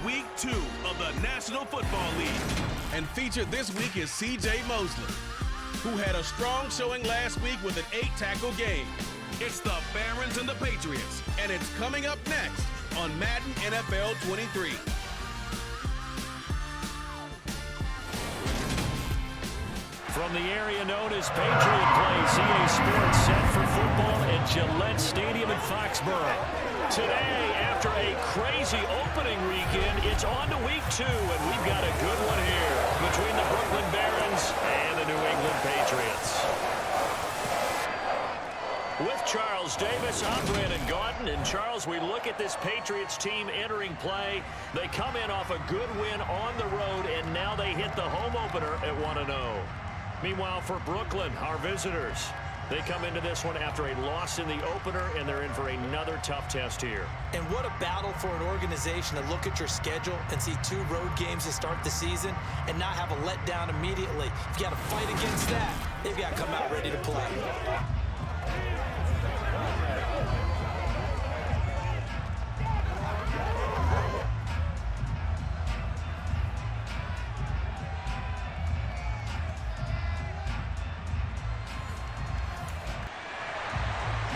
Week 2 of the National Football League. And featured this week is C.J. Mosley, who had a strong showing last week with an 8-tackle game. It's the Barons and the Patriots. And it's coming up next on Madden NFL 23. From the area known as Patriot Place, EA Sports set for football at Gillette Stadium in Foxborough. Today, after a crazy opening weekend, it's on to Week 2, and we've got a good one here between the Brooklyn Barons and the New England Patriots. With Charles Davis, I'm Brandon Gaudin. And Charles, we look at this Patriots team entering play. They come in off a good win on the road, and now they hit the home opener at 1-0. Meanwhile, for Brooklyn, our visitors, they come into this one after a loss in the opener, and they're in for another tough test here. And what a battle for an organization to look at your schedule and see 2 road games to start the season and not have a letdown immediately. If you got to fight against that, they've got to come out ready to play.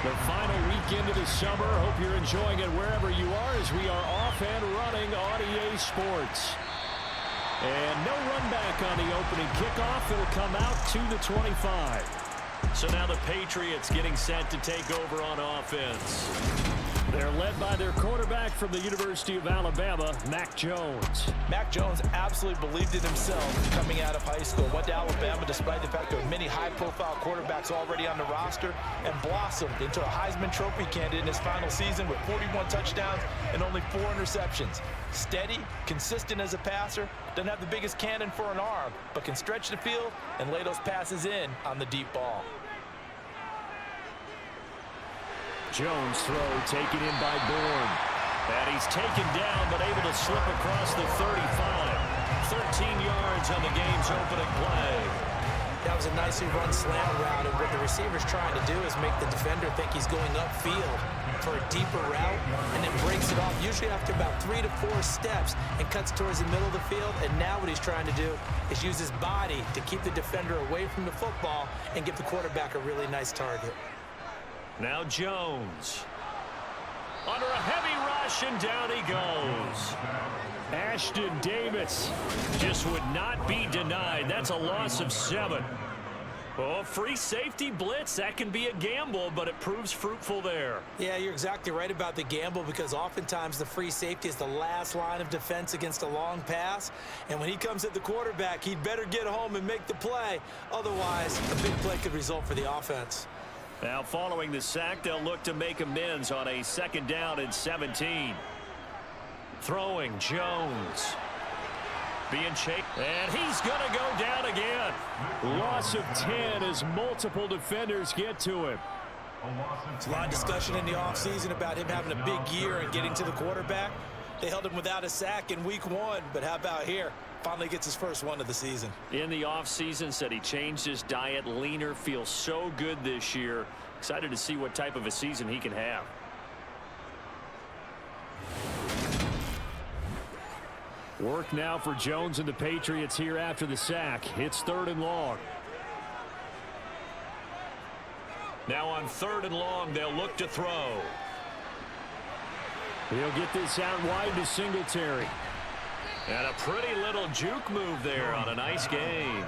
The final weekend of the summer. Hope you're enjoying it wherever you are as we are off and running on EA Sports. And no run back on the opening kickoff. It'll come out to the 25. So now the Patriots getting set to take over on offense. They're led by their quarterback from the University of Alabama, Mac Jones. Mac Jones absolutely believed in himself coming out of high school. Went to Alabama despite the fact there were many high-profile quarterbacks already on the roster and blossomed into a Heisman Trophy candidate in his final season with 41 touchdowns and only 4 interceptions. Steady, consistent as a passer, doesn't have the biggest cannon for an arm, but can stretch the field and lay those passes in on the deep ball. Jones throw taken in by Bourne. And he's taken down but able to slip across the 35. 13 yards on the game's opening play. That was a nicely run slant route, and what the receiver's trying to do is make the defender think he's going upfield for a deeper route and then breaks it off, usually after about 3 to 4 steps, and cuts towards the middle of the field. And now what he's trying to do is use his body to keep the defender away from the football and give the quarterback a really nice target. Now Jones. Under a heavy rush, and down he goes. Ashton Davis just would not be denied. That's a loss of 7. Oh, free safety blitz, that can be a gamble, but it proves fruitful there. Yeah, you're exactly right about the gamble, because oftentimes the free safety is the last line of defense against a long pass. And when he comes at the quarterback, he'd better get home and make the play. Otherwise, a big play could result for the offense. Now following the sack, they'll look to make amends on a 2nd down and 17. Throwing Jones. Being chased. And he's going to go down again. Loss of 10 as multiple defenders get to him. There's a lot of discussion in the offseason about him having a big year and getting to the quarterback. They held him without a sack in week 1, but how about here? Finally gets his first one of the season. In the offseason, said he changed his diet, leaner, feels so good this year. Excited to see what type of a season he can have. Work now for Jones and the Patriots here after the sack. It's 3rd and long. Now on 3rd and long, they'll look to throw. He'll get this out wide to Singletary. And a pretty little juke move there on a nice game.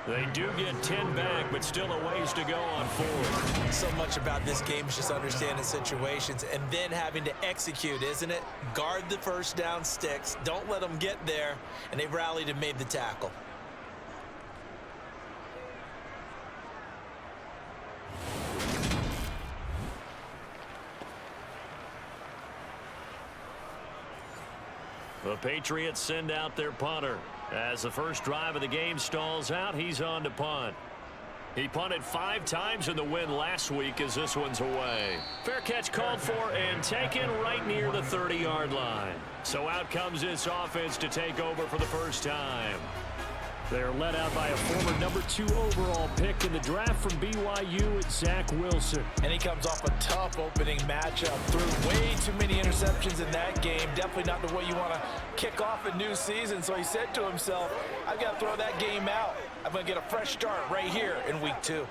They do get 10 back, but still a ways to go on 4th. So much about this game is just understanding situations and then having to execute, isn't it? Guard the first down sticks. Don't let them get there. And they rallied and made the tackle. The Patriots send out their punter. As the first drive of the game stalls out, he's on to punt. He punted 5 times in the win last week as this one's away. Fair catch called for and taken right near the 30-yard line. So out comes this offense to take over for the first time. They're led out by a former #2 overall pick in the draft from BYU, it's Zach Wilson. And he comes off a tough opening matchup. Threw way too many interceptions in that game. Definitely not the way you want to kick off a new season. So he said to himself, I've got to throw that game out. I'm going to get a fresh start right here in week 2.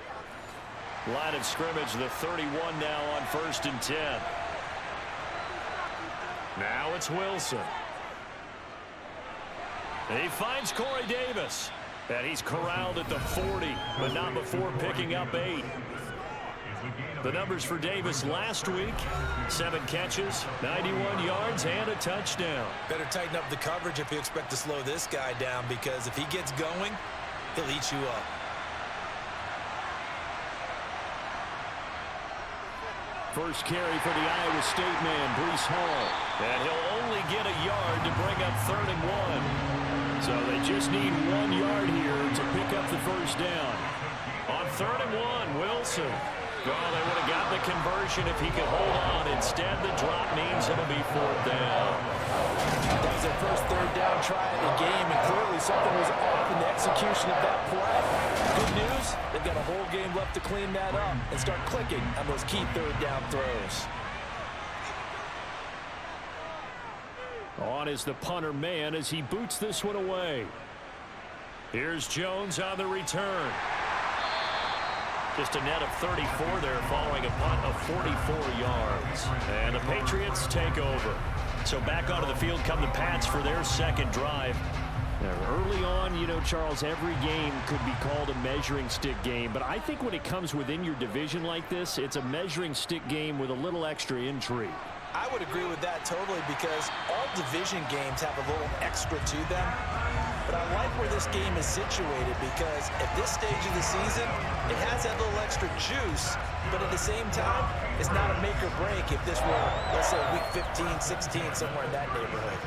Line of scrimmage, the 31 now on 1st and 10. Now it's Wilson. He finds Corey Davis. And he's corralled at the 40, but not before picking up 8. The numbers for Davis last week: 7 catches, 91 yards, and a touchdown. Better tighten up the coverage if you expect to slow this guy down, because if he gets going, he'll eat you up. First carry for the Iowa State man, Breece Hall. And he'll only get a yard to bring up 3rd and 1. So they just need 1 yard here to pick up the first down. On 3rd and 1, Wilson. Well, they would have gotten the conversion if he could hold on. Instead, the drop means it'll be 4th down. That was their first 3rd down try of the game, and clearly something was off in the execution of that play. Good news, they've got a whole game left to clean that up and start clicking on those key 3rd down throws. On is the punter man as he boots this one away. Here's Jones on the return. Just a net of 34 there following a punt of 44 yards. And the Patriots take over. So back onto the field come the Pats for their second drive. Now, early on, you know, Charles, every game could be called a measuring stick game. But I think when it comes within your division like this, it's a measuring stick game with a little extra intrigue. I would agree with that totally, because all division games have a little extra to them. But I like where this game is situated, because at this stage of the season, it has that little extra juice, but at the same time, it's not a make or break if this were, let's say, week 15, 16, somewhere in that neighborhood.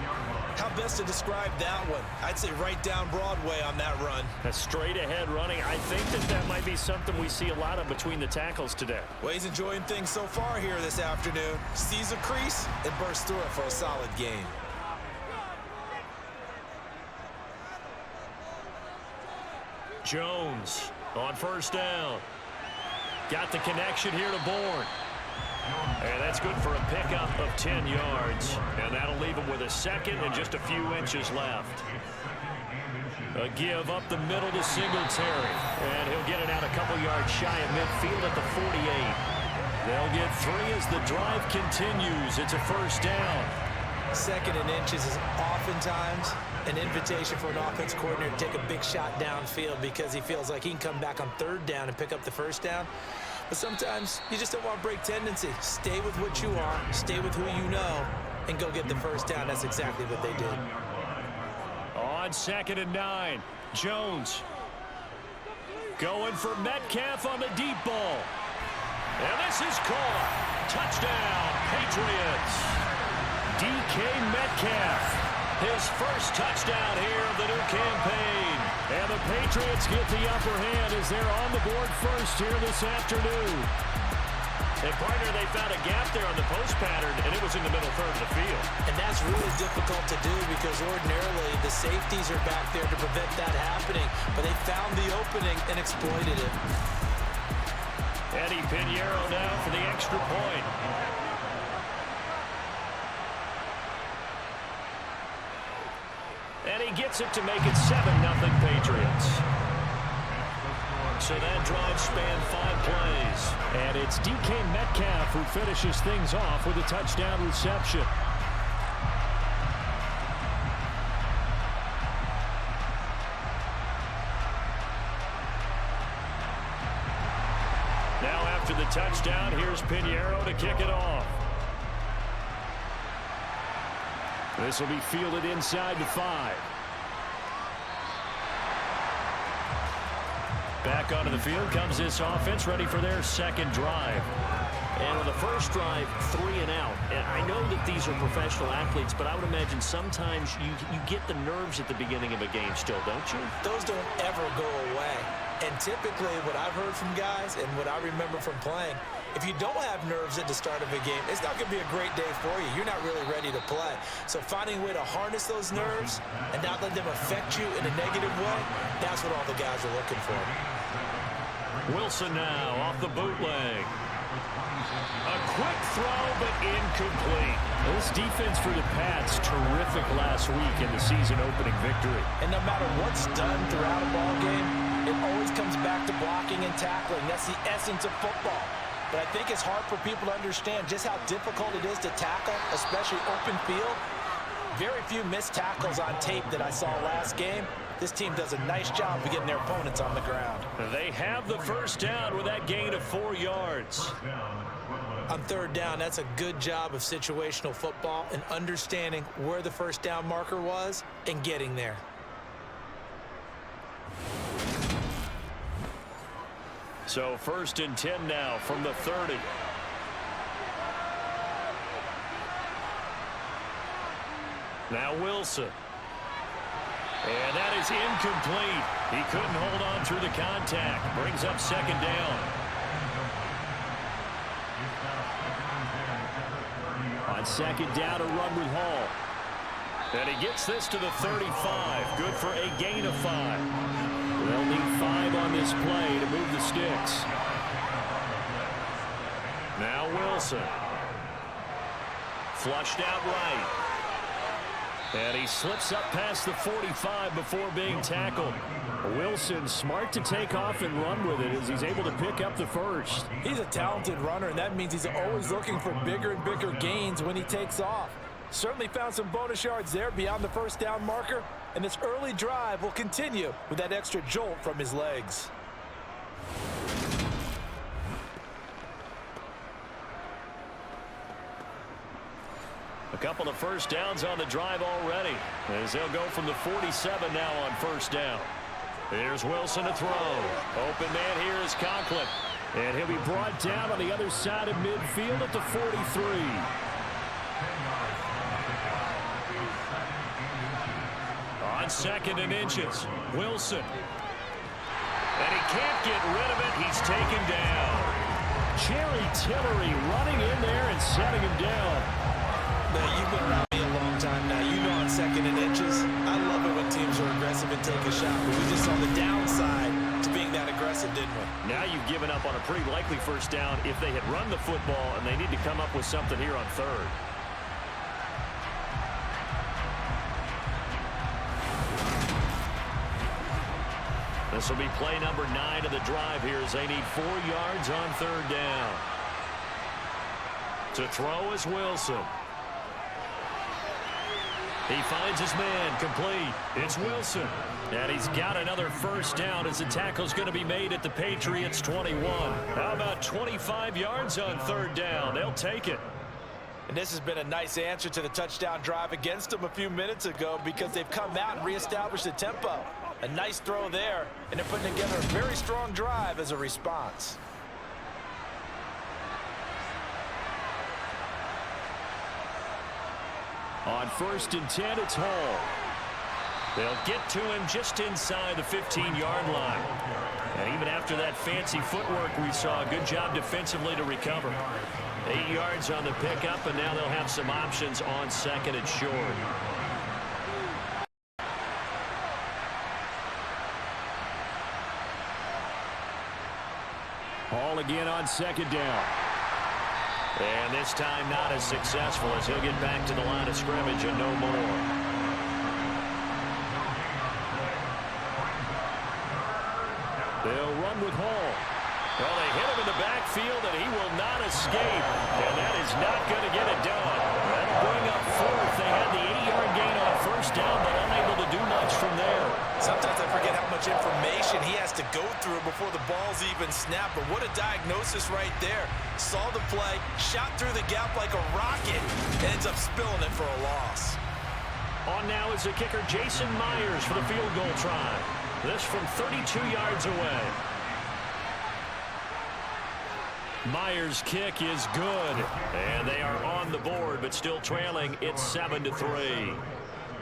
How best to describe that one? I'd say right down Broadway on that run. A straight ahead running. I think that might be something we see a lot of between the tackles today. Well, he's enjoying things so far here this afternoon. Sees a crease and bursts through it for a solid game. Jones on 1st down. Got the connection here to Bourne. And that's good for a pickup of 10 yards. And that'll leave him with a second and just a few inches left. A give up the middle to Singletary. And he'll get it out a couple yards shy of midfield at the 48. They'll get 3 as the drive continues. It's a 1st down. 2nd and inches is oftentimes an invitation for an offense coordinator to take a big shot downfield, because he feels like he can come back on 3rd down and pick up the 1st down. But sometimes you just don't want to break tendency. Stay with what you are, stay with who you know, and go get the 1st down. That's exactly what they did. On 2nd and 9, Jones going for Metcalf on the deep ball. And this is caught. Touchdown, Patriots. DK Metcalf, his first touchdown here of the new campaign. And the Patriots get the upper hand as they're on the board first here this afternoon. And partner, they found a gap there on the post pattern, and it was in the middle 3rd of the field. And that's really difficult to do, because ordinarily the safeties are back there to prevent that happening. But they found the opening and exploited it. Eddie Pinheiro now for the extra point. And he gets it to make it 7-0 Patriots. So that drive spanned 5 plays. And it's DK Metcalf who finishes things off with a touchdown reception. Now after the touchdown, here's Pinheiro to kick it off. This will be fielded inside the 5. Back onto the field comes this offense, ready for their second drive. And on the first drive, 3 and out. And I know that these are professional athletes, but I would imagine sometimes you get the nerves at the beginning of a game still, don't you? Those don't ever go away. And typically what I've heard from guys and what I remember from playing, If you don't have nerves at the start of a game, it's not going to be a great day for you. You're not really ready to play. So finding a way to harness those nerves and not let them affect you in a negative way, that's what all the guys are looking for. Wilson now off the bootleg. A quick throw, but incomplete. This defense for the Pats, terrific last week in the season-opening victory. And no matter what's done throughout a ball game, it always comes back to blocking and tackling. That's the essence of football. But I think it's hard for people to understand just how difficult it is to tackle, especially open field. Very few missed tackles on tape that I saw last game. This team does a nice job of getting their opponents on the ground. They have the first down with that gain of 4 yards. On third down, that's a good job of situational football and understanding where the first down marker was and getting there. So 1st and 10 now from the 30. Now Wilson. And that is incomplete. He couldn't hold on through the contact. Brings up 2nd down. On 2nd down, a run with Hall. And he gets this to the 35. Good for a gain of 5. They'll need 5 on this play to move the sticks. Now Wilson. Flushed out right. And he slips up past the 45 before being tackled. Wilson smart to take off and run with it as he's able to pick up the first. He's a talented runner, and that means he's always looking for bigger and bigger gains when he takes off. Certainly found some bonus yards there beyond the first down marker, and this early drive will continue with that extra jolt from his legs. A couple of first downs on the drive already, as they'll go from the 47 now on 1st down. Here's Wilson to throw. Open man here is Conklin. And he'll be brought down on the other side of midfield at the 43. On 2nd and inches, Wilson. And he can't get rid of it. He's taken down. Jerry Tillery running in there and setting him down. Now, you've been around me a long time now. You know on 2nd and inches, I love it when teams are aggressive and take a shot. But we just saw the downside to being that aggressive, didn't we? Now you've given up on a pretty likely first down if they had run the football, and they need to come up with something here on 3rd. This will be play number 9 of the drive here as they need 4 yards on 3rd down. To throw is Wilson. He finds his man, complete. It's Wilson. And he's got another first down as the tackle's going to be made at the Patriots 21. How about 25 yards on 3rd down? They'll take it. And this has been a nice answer to the touchdown drive against them a few minutes ago because they've come out and reestablished the tempo. A nice throw there, and they're putting together a very strong drive as a response. On 1st and 10, it's Hall. They'll get to him just inside the 15-yard line. And even after that fancy footwork we saw, a good job defensively to recover. 8 yards on the pickup, and now they'll have some options on 2nd and short. Hall again on 2nd down. And this time not as successful as he'll get back to the line of scrimmage and no more. They'll run with Hall. Well, they hit him in the backfield, and he will not escape. And that is not going to get it done. That'll bring up 4th. They had the 8-yard gain on 1st down, but unable to do much from there. Sometimes I forget how much information he has to go through before the ball's even snapped. But what a diagnosis right there. Saw the play, shot through the gap like a rocket, and ends up spilling it for a loss. On now is the kicker Jason Myers for the field goal try. This from 32 yards away. Myers' kick is good, and they are on the board, but still trailing. It's 7-3.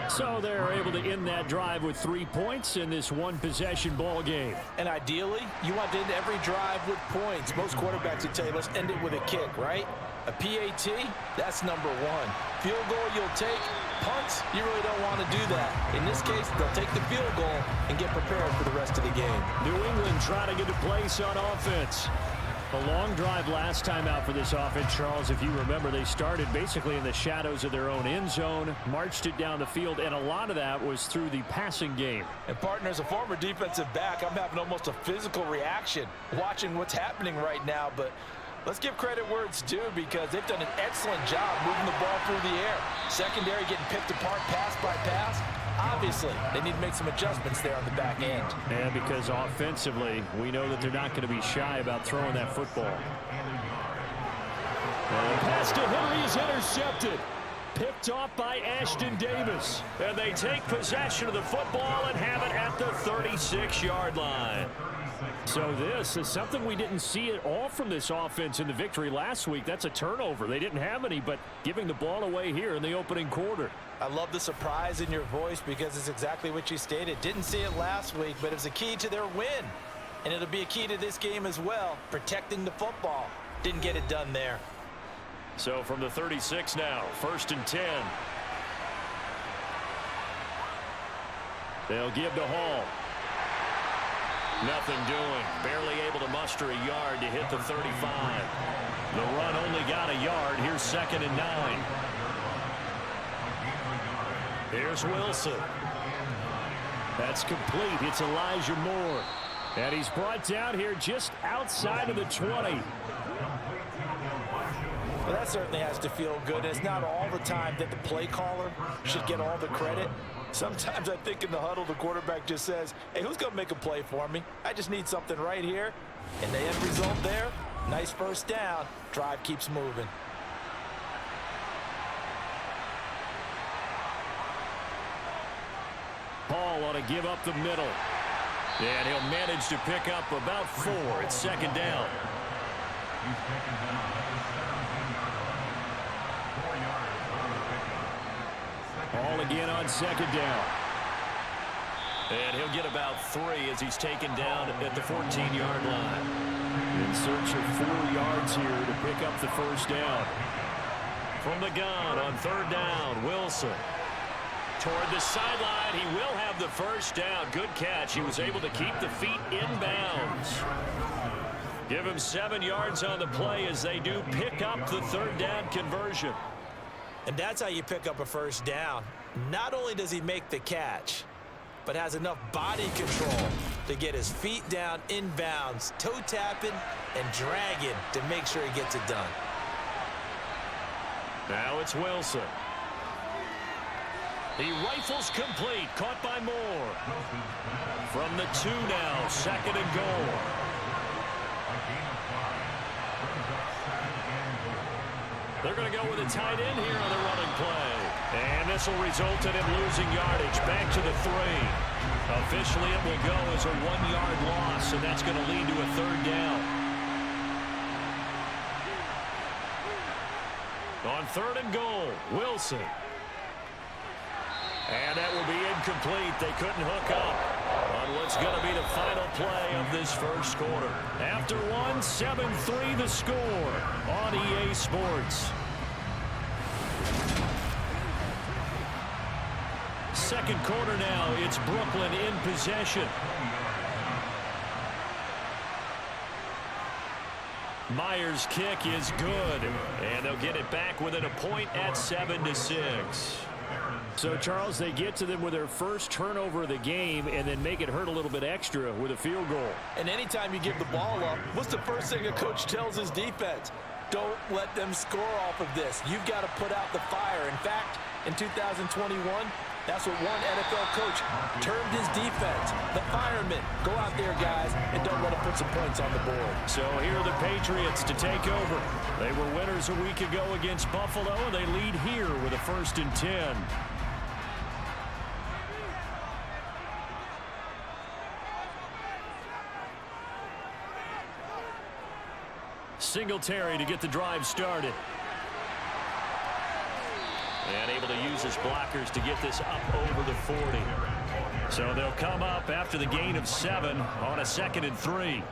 So they're able to end that drive with 3 points in this one-possession ball game. And ideally, you want to end every drive with points. Most quarterbacks would tell you, let's end it with a kick, right? A PAT, that's number one. Field goal you'll take. Punts, you really don't want to do that. In this case, they'll take the field goal and get prepared for the rest of the game. New England trying to get a place on offense. A long drive last time out for this offense, Charles. If you remember, they started basically in the shadows of their own end zone, marched it down the field, and a lot of that was through the passing game. And partner, as a former defensive back, I'm having almost a physical reaction watching what's happening right now. But let's give credit where it's due, because they've done an excellent job moving the ball through the air. Secondary getting picked apart pass by pass. Obviously, they need to make some adjustments there on the back end. And because offensively, we know that they're not going to be shy about throwing that football. And pass to Henry is intercepted. Picked off by Ashton Davis. And they take possession of the football and have it at the 36-yard line. So this is something we didn't see at all from this offense in the victory last week. That's a turnover. They didn't have any, but giving the ball away here in the opening quarter. I love the surprise in your voice, because it's exactly what you stated. Didn't see it last week, but it was a key to their win. And it'll be a key to this game as well, protecting the football. Didn't get it done there. So from the 36 now, 1st and 10. They'll give to Hall. Nothing doing. Barely able to muster a yard to hit the 35. The run only got a yard. Here's 2nd and 9. Here's Wilson. That's complete. It's Elijah Moore. And he's brought down here just outside of the 20. Well, that certainly has to feel good. It's not all the time that the play caller should get all the credit. Sometimes I think in the huddle, the quarterback just says, hey, who's going to make a play for me? I just need something right here. And the end result there, nice first down. Drive keeps moving. Hall ought to give up the middle. And he'll manage to pick up about 4. It's 2nd down. Hall again on 2nd down. And he'll get about 3 as he's taken down at the 14-yard line. In search of 4 yards here to pick up the first down. From the gun on 3rd down, Wilson. Toward the sideline, he will have the first down. Good catch. He was able to keep the feet inbounds. Give him 7 yards on the play as they do pick up the 3rd down conversion. And that's how you pick up a first down. Not only does he make the catch, but has enough body control to get his feet down inbounds, toe tapping and dragging to make sure he gets it done. Now it's Wilson. He rifles complete, caught by Moore. From the 2 now, 2nd and goal. They're going to go with a tight end here on the running play. And this will result in him losing yardage. Back to the 3. Officially, it will go as a 1-yard loss, and that's going to lead to a 3rd down. On 3rd and goal, Wilson. And that will be incomplete. They couldn't hook up on what's going to be the final play of this first quarter. After 1, 7-3 the score on EA Sports. Second quarter now, it's Brooklyn in possession. Myers' kick is good, and they'll get it back within a point at 7-6. So, Charles, they get to them with their first turnover of the game and then make it hurt a little bit extra with a field goal. And anytime you give the ball up, what's the first thing a coach tells his defense? Don't let them score off of this. You've got to put out the fire. In fact, in 2021, that's what one NFL coach termed his defense. The firemen. Go out there, guys, and don't let them put some points on the board. So here are the Patriots to take over. They were winners a week ago against Buffalo, and they lead here with a 1st and 10. Singletary to get the drive started. And able to use his blockers to get this up over the 40. So they'll come up after the gain of 7 on a 2nd and 3.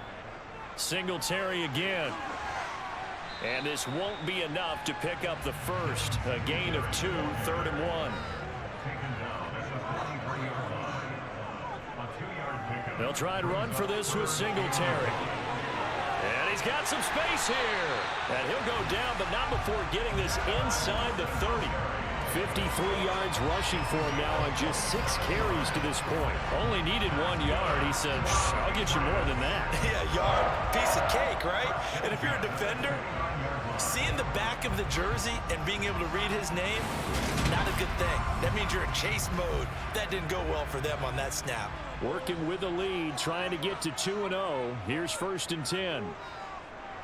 Singletary again. And this won't be enough to pick up the first. A gain of 2, 3rd and 1. They'll try and run for this with Singletary. And he's got some space here. And he'll go down, but not before getting this inside the 30. 53 yards rushing for him now on just 6 carries to this point. Only needed 1 yard. He said, I'll get you more than that. Yeah, yard, piece of cake, right? And if you're a defender, seeing the back of the jersey and being able to read his name, not a good thing. That means you're in chase mode. That didn't go well for them on that snap. Working with the lead, trying to get to 2-0. Here's 1st and 10.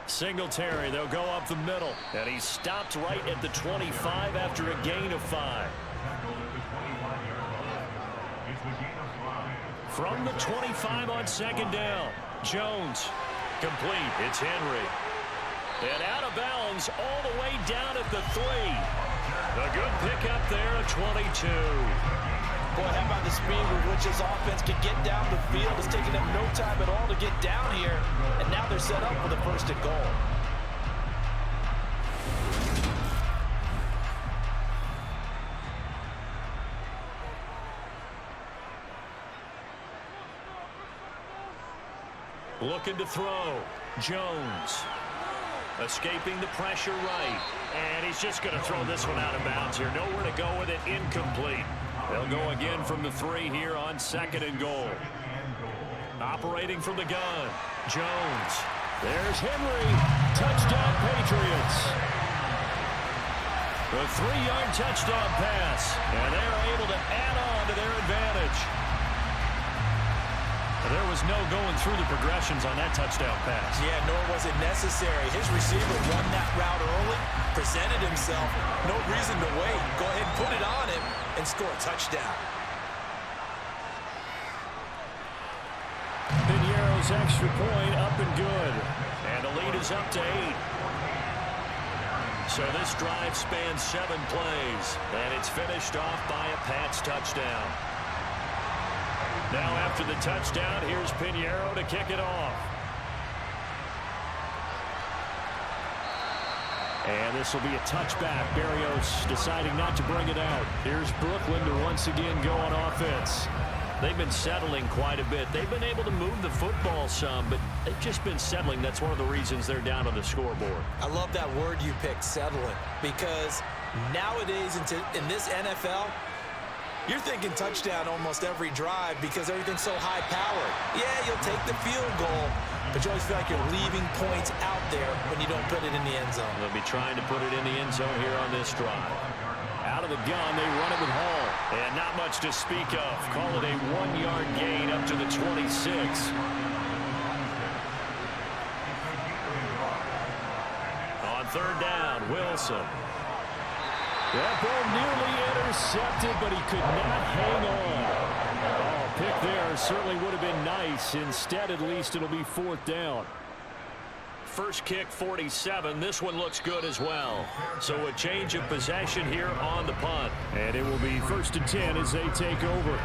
Singletary, they'll go up the middle. And he's stopped right at the 25 after a gain of 5. From the 25 on 2nd down. Jones, complete. It's Henry. And out of bounds all the way down at the 3. A good pickup there at 22. Boy, how about the speed with which this offense can get down the field? It's taking them no time at all to get down here. And now they're set up for the 1st and goal. Looking to throw. Jones. Escaping the pressure right. And he's just going to throw this one out of bounds here. Nowhere to go with it. Incomplete. They'll go again from the 3 here on 2nd and goal. Operating from the gun. Jones. There's Henry. Touchdown, Patriots. The 3-yard touchdown pass. And they're able to add on to their advantage. There was no going through the progressions on that touchdown pass. Yeah, nor was it necessary. His receiver won that route early, presented himself. No reason to wait. Go ahead and put it on him and score a touchdown. Piniero's extra point up and good. And the lead is up to 8. So this drive spans 7 plays. And it's finished off by a Pats touchdown. Now after the touchdown, here's Piniero to kick it off. And this will be a touchback. Berrios deciding not to bring it out. Here's Brooklyn to once again go on offense. They've been settling quite a bit. They've been able to move the football some, but they've just been settling. That's one of the reasons they're down on the scoreboard. I love that word you picked, settling, because nowadays in this NFL, you're thinking touchdown almost every drive because everything's so high-powered. Yeah, you'll take the field goal, but you always feel like you're leaving points out there when you don't put it in the end zone. They'll be trying to put it in the end zone here on this drive. Out of the gun, they run it with Hall. And not much to speak of. Call it a 1-yard gain up to the 26. On 3rd down, Wilson. That ball nearly intercepted, but he could not hang on. Oh, pick there certainly would have been nice. Instead, at least it'll be 4th down. First kick, 47. This one looks good as well. So a change of possession here on the punt. And it will be 1st and 10 as they take over.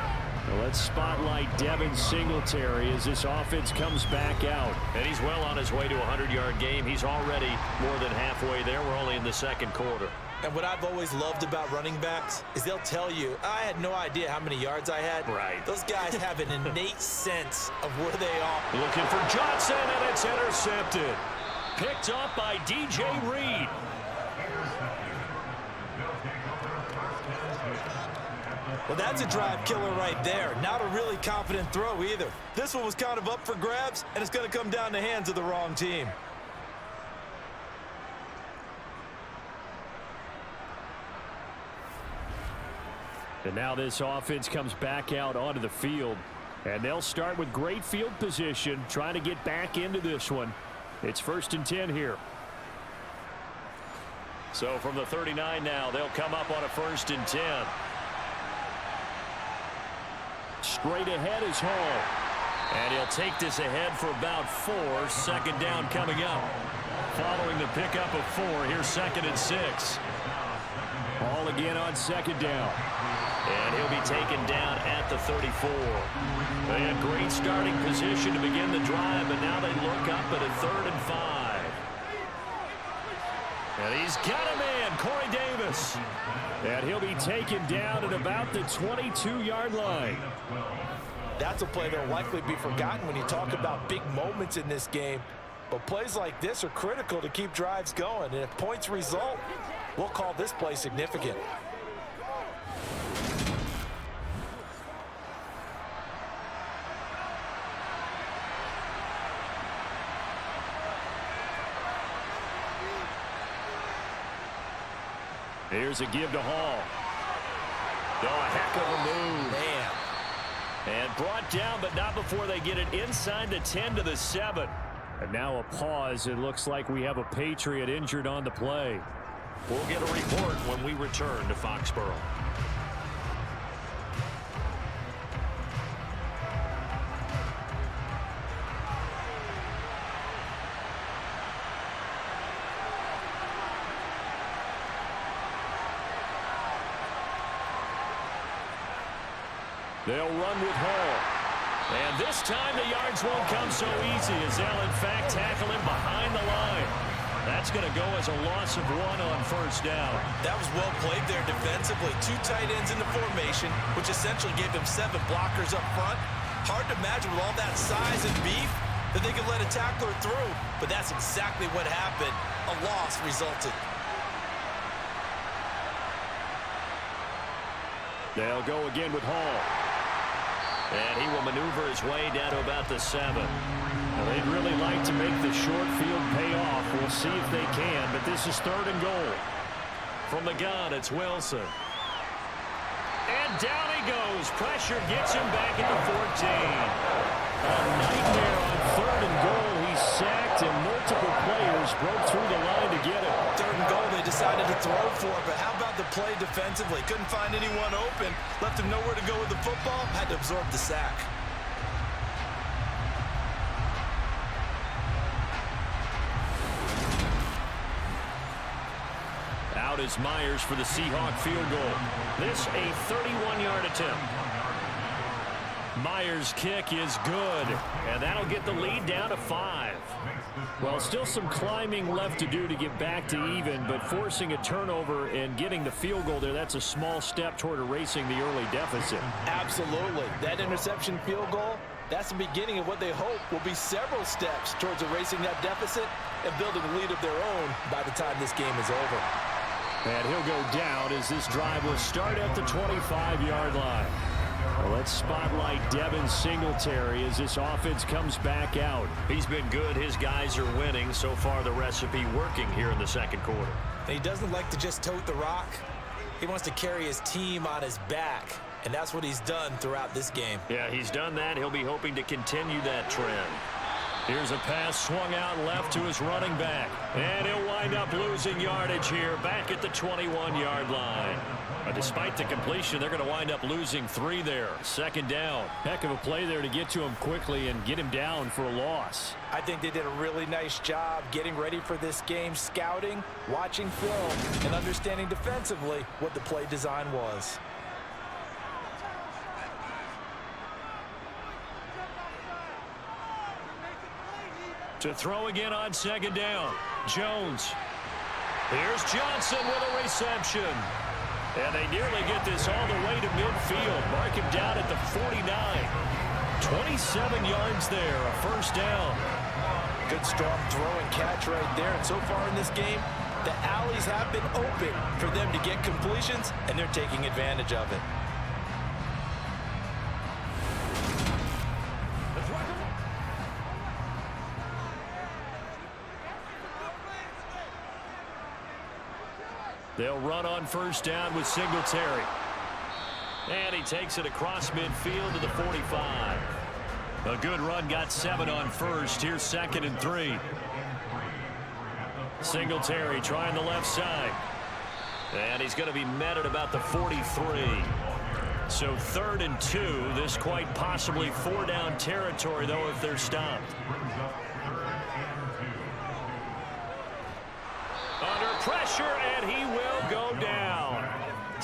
Well, let's spotlight Devin Singletary as this offense comes back out. And he's well on his way to a 100-yard game. He's already more than halfway there. We're only in the 2nd quarter. And what I've always loved about running backs is they'll tell you, I had no idea how many yards I had. Right. Those guys have an innate sense of where they are. Looking for Johnson, and it's intercepted. Picked up by DJ Reed. Well, that's a drive killer right there. Not a really confident throw either. This one was kind of up for grabs, and it's going to come down the hands of the wrong team. And now this offense comes back out onto the field. And they'll start with great field position, trying to get back into this one. It's 1st and 10 here. So from the 39 now, they'll come up on a 1st and 10. Straight ahead is Hall. And he'll take this ahead for about 4. 2nd down coming up. Following the pickup of 4, here's 2nd and 6. Ball again on second down. And he'll be taken down at the 34. They had great starting position to begin the drive, but now they look up at a 3rd and 5. And he's got a man, Corey Davis. And he'll be taken down at about the 22-yard line. That's a play that will likely be forgotten when you talk about big moments in this game. But plays like this are critical to keep drives going. And if points result, we'll call this play significant. Here's a give to Hall. Oh, a heck of a move. Man. And brought down, but not before they get it inside the 10 to the 7. And now a pause. It looks like we have a Patriot injured on the play. We'll get a report when we return to Foxborough. They'll run with Hall. And this time the yards won't come so easy as they'll in fact tackle him behind the line. That's going to go as a loss of 1 on first down. That was well played there defensively. 2 tight ends in the formation, which essentially gave them 7 blockers up front. Hard to imagine with all that size and beef that they could let a tackler through. But that's exactly what happened. A loss resulted. They'll go again with Hall. And he will maneuver his way down to about the 7. Now, they'd really like to make the short field pay off. We'll see if they can, but this is 3rd and goal. From the gun, it's Wilson. And down he goes. Pressure gets him back at the 14. A nightmare on 3rd and goal. He's sacked, and multiple players broke through the line to get him. 3rd and goal, they decided to throw for it, but how about the play defensively? Couldn't find anyone open, left him nowhere to go with the football, had to absorb the sack. Out is Myers for the Seahawk field goal. This a 31-yard attempt. Myers' kick is good, and that'll get the lead down to 5. Well, still some climbing left to do to get back to even, but forcing a turnover and getting the field goal there, that's a small step toward erasing the early deficit. Absolutely. That interception field goal, that's the beginning of what they hope will be several steps towards erasing that deficit and building a lead of their own by the time this game is over. And he'll go down as this drive will start at the 25-yard line. Well, let's spotlight Devin Singletary as this offense comes back out. He's been good. His guys are winning. So far, the recipe working here in the 2nd quarter. And he doesn't like to just tote the rock. He wants to carry his team on his back, and that's what he's done throughout this game. Yeah, he's done that. He'll be hoping to continue that trend. Here's a pass swung out left to his running back. And he'll wind up losing yardage here back at the 21-yard line. But despite the completion, they're going to wind up losing 3 there. 2nd down. Heck of a play there to get to him quickly and get him down for a loss. I think they did a really nice job getting ready for this game, scouting, watching film, and understanding defensively what the play design was. To throw again on 2nd down. Jones. Here's Johnson with a reception. And they nearly get this all the way to midfield. Mark him down at the 49. 27 yards there, a 1st down. Good strong throw and catch right there. And so far in this game, the alleys have been open for them to get completions, and they're taking advantage of it. They'll run on 1st down with Singletary. And he takes it across midfield to the 45. A good run, got 7 on 1st. Here's 2nd and 3. Singletary trying the left side. And he's going to be met at about the 43. So 3rd and 2. This quite possibly 4-down territory, though, if they're stopped. Under pressure, and he will go down.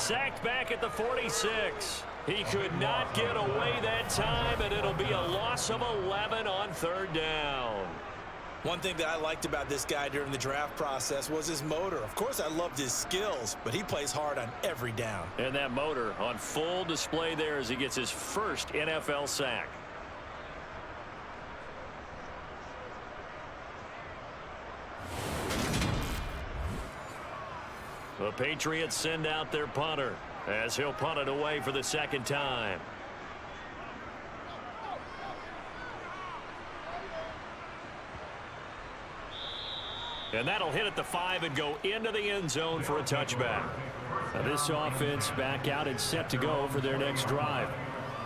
sacked back at the 46. He could not get away that time, and it'll be a loss of 11 on third down. One thing that I liked about this guy during the draft process was his motor. Of course, I loved his skills, but he plays hard on every down. And that motor on full display there as he gets his first NFL sack. The Patriots send out their punter as he'll punt it away for the second time. And that'll hit at the 5 and go into the end zone for a touchback. Now this offense back out and set to go for their next drive.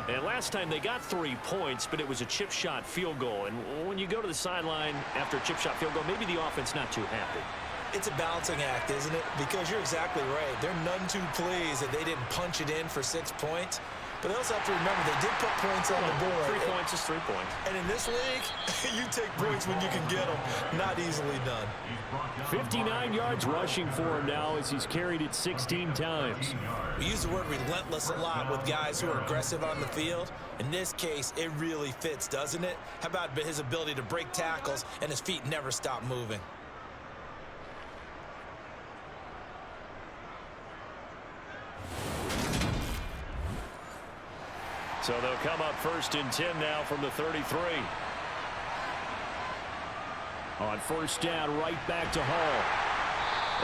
And last time they got 3 points, but it was a chip shot field goal. And when you go to the sideline after a chip shot field goal, maybe the offense not too happy. It's a balancing act, isn't it? Because you're exactly right. They're none too pleased that they didn't punch it in for 6 points. But they also have to remember they did put points on the board. 3 points is 3 points. And in this league, you take points when you can get them. Not easily done. 59 yards rushing for him now as he's carried it 16 times. We use the word relentless a lot with guys who are aggressive on the field. In this case, it really fits, doesn't it? How about his ability to break tackles and his feet never stop moving? So they'll come up 1st and 10 now from the 33. On first down, right back to Hall.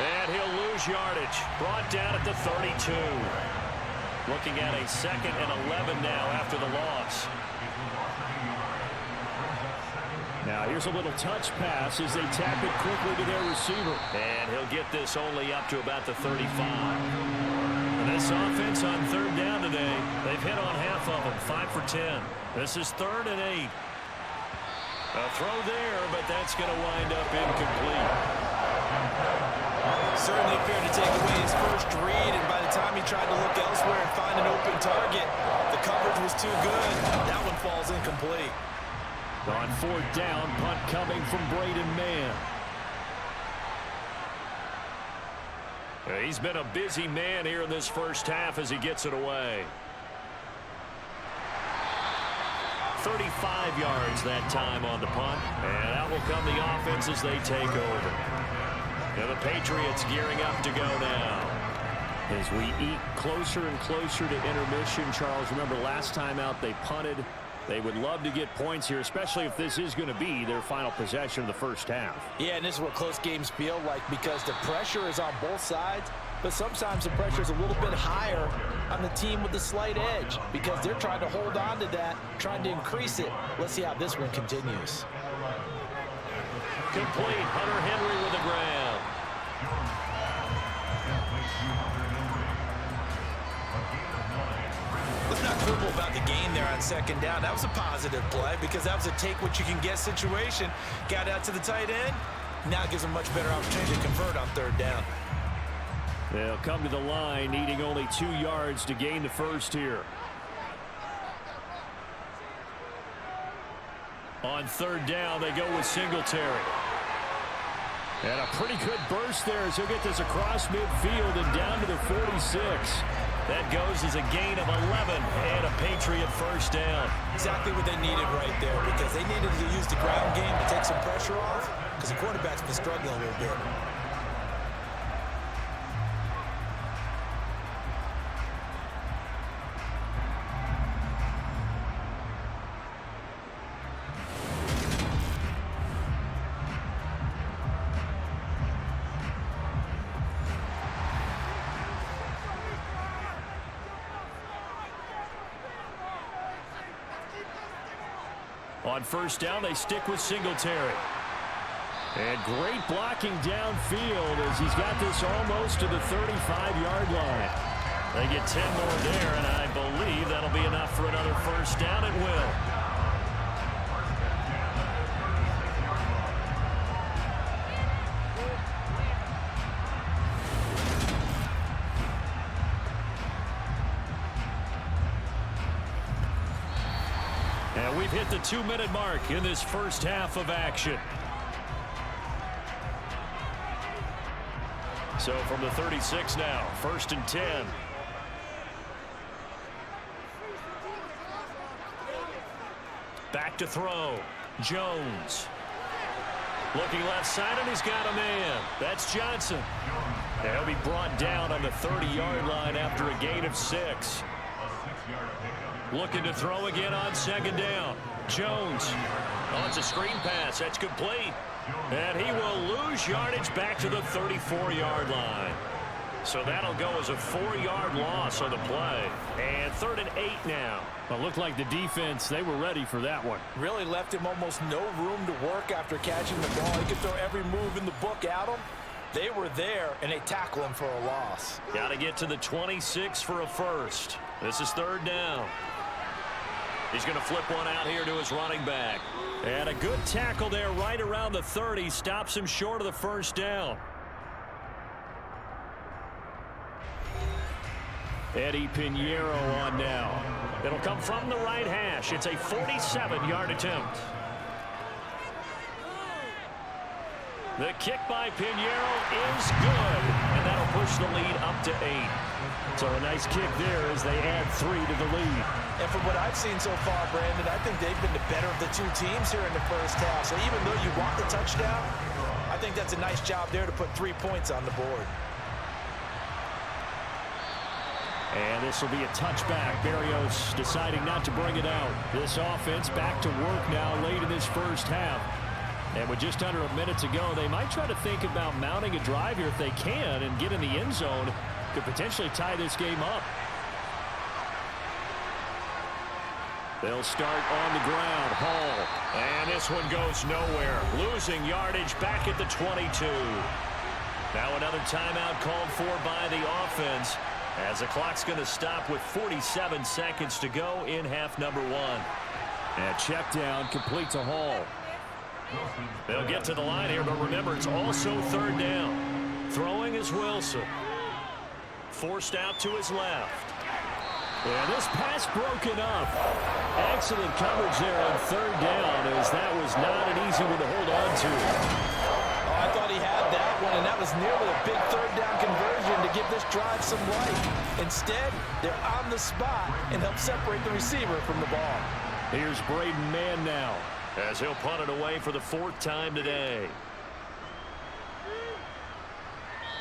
And he'll lose yardage. Brought down at the 32. Looking at a 2nd and 11 now after the loss. Now here's a little touch pass as they tap it quickly to their receiver. And he'll get this only up to about the 35. This offense on third down today, they've hit on half of them, 5 for 10. This is 3rd and 8. A throw there, but that's going to wind up incomplete. Certainly appeared to take away his first read, and by the time he tried to look elsewhere and find an open target, the coverage was too good. That one falls incomplete. On 4th down, punt coming from Braden Mann. He's been a busy man here in this first half as he gets it away. 35 yards that time on the punt. And out will come the offense as they take over. And the Patriots gearing up to go now. As we eat closer and closer to intermission, Charles, remember last time out they punted. They would love to get points here, especially if this is going to be their final possession of the first half. Yeah, and this is what close games feel like because the pressure is on both sides, but sometimes the pressure is a little bit higher on the team with the slight edge because they're trying to hold on to that, trying to increase it. Let's see how this one continues. Complete. Hunter Henry with the grab. Let's not quibble about the gain there on 2nd down. That was a positive play because that was a take-what-you-can-get situation. Got out to the tight end. Now gives them much better opportunity to convert on 3rd down. They'll come to the line, needing only 2 yards to gain the first here. On 3rd down, they go with Singletary. And a pretty good burst there as he'll get this across midfield and down to the 46. That goes as a gain of 11 and a Patriot first down. Exactly what they needed right there because they needed to use the ground game to take some pressure off because the quarterback's been struggling a little bit. On first down, they stick with Singletary. And great blocking downfield as he's got this almost to the 35-yard line. They get 10 more there, and I believe that'll be enough for another first down. It will. And we've hit the 2-minute mark in this first half of action. So from the 36 now, 1st and 10. Back to throw. Jones. Looking left side, and he's got a man. That's Johnson. And he'll be brought down on the 30-yard line after a gain of 6. Looking to throw again on second down. Jones. Oh, it's a screen pass. That's complete. And he will lose yardage back to the 34-yard line. So that'll go as a 4-yard loss on the play. And 3rd and 8 now. Well, it looked like the defense, they were ready for that one. Really left him almost no room to work after catching the ball. He could throw every move in the book at him. They were there, and they tackle him for a loss. Got to get to the 26 for a first. This is 3rd down. He's going to flip one out here to his running back. And a good tackle there right around the 30. Stops him short of the first down. Eddie Pinheiro on now. It'll come from the right hash. It's a 47-yard attempt. The kick by Pinheiro is good. And that'll push the lead up to 8. So a nice kick there as they add 3 to the lead. And from what I've seen so far, Brandon, I think they've been the better of the two teams here in the first half. So even though you want the touchdown, I think that's a nice job there to put 3 points on the board. And this will be a touchback. Berrios deciding not to bring it out. This offense back to work now late in this first half. And with just under a minute to go, they might try to think about mounting a drive here if they can and get in the end zone. Could potentially tie this game up. They'll start on the ground. Hall. And this one goes nowhere. Losing yardage back at the 22. Now another timeout called for by the offense, as the clock's going to stop with 47 seconds to go in half number 1. And check down complete to Hall. They'll get to the line here, but remember, it's also 3rd down. Throwing is Wilson. Forced out to his left. And this pass broken up. Excellent coverage there on 3rd down, as that was not an easy one to hold on to. Oh, I thought he had that one, and that was nearly a big 3rd down conversion to give this drive some life. Instead, they're on the spot and help separate the receiver from the ball. Here's Braden Mann now, as he'll punt it away for the 4th time today.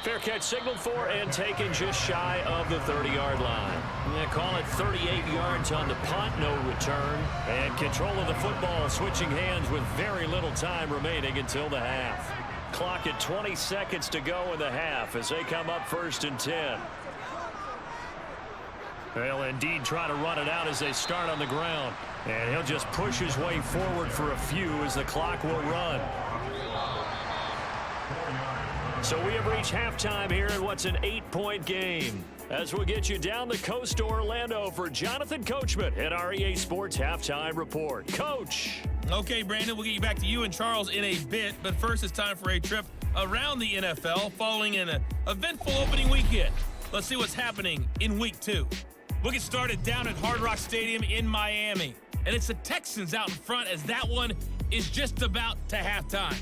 Fair catch signaled for and taken just shy of the 30-yard line. They call it 38 yards on the punt, no return. And control of the football switching hands with very little time remaining until the half. Clock at 20 seconds to go in the half as they come up 1st and 10. They'll indeed try to run it out as they start on the ground. And he'll just push his way forward for a few as the clock will run. So we have reached halftime here in what's an 8-point game. As we'll get you down the coast to Orlando for Jonathan Coachman at our EA Sports Halftime Report. Coach. Okay, Brandon, we'll get you back to you and Charles in a bit. But first, it's time for a trip around the NFL following an eventful opening weekend. Let's see what's happening in Week 2. We'll get started down at Hard Rock Stadium in Miami. And it's the Texans out in front as that one is just about to halftime.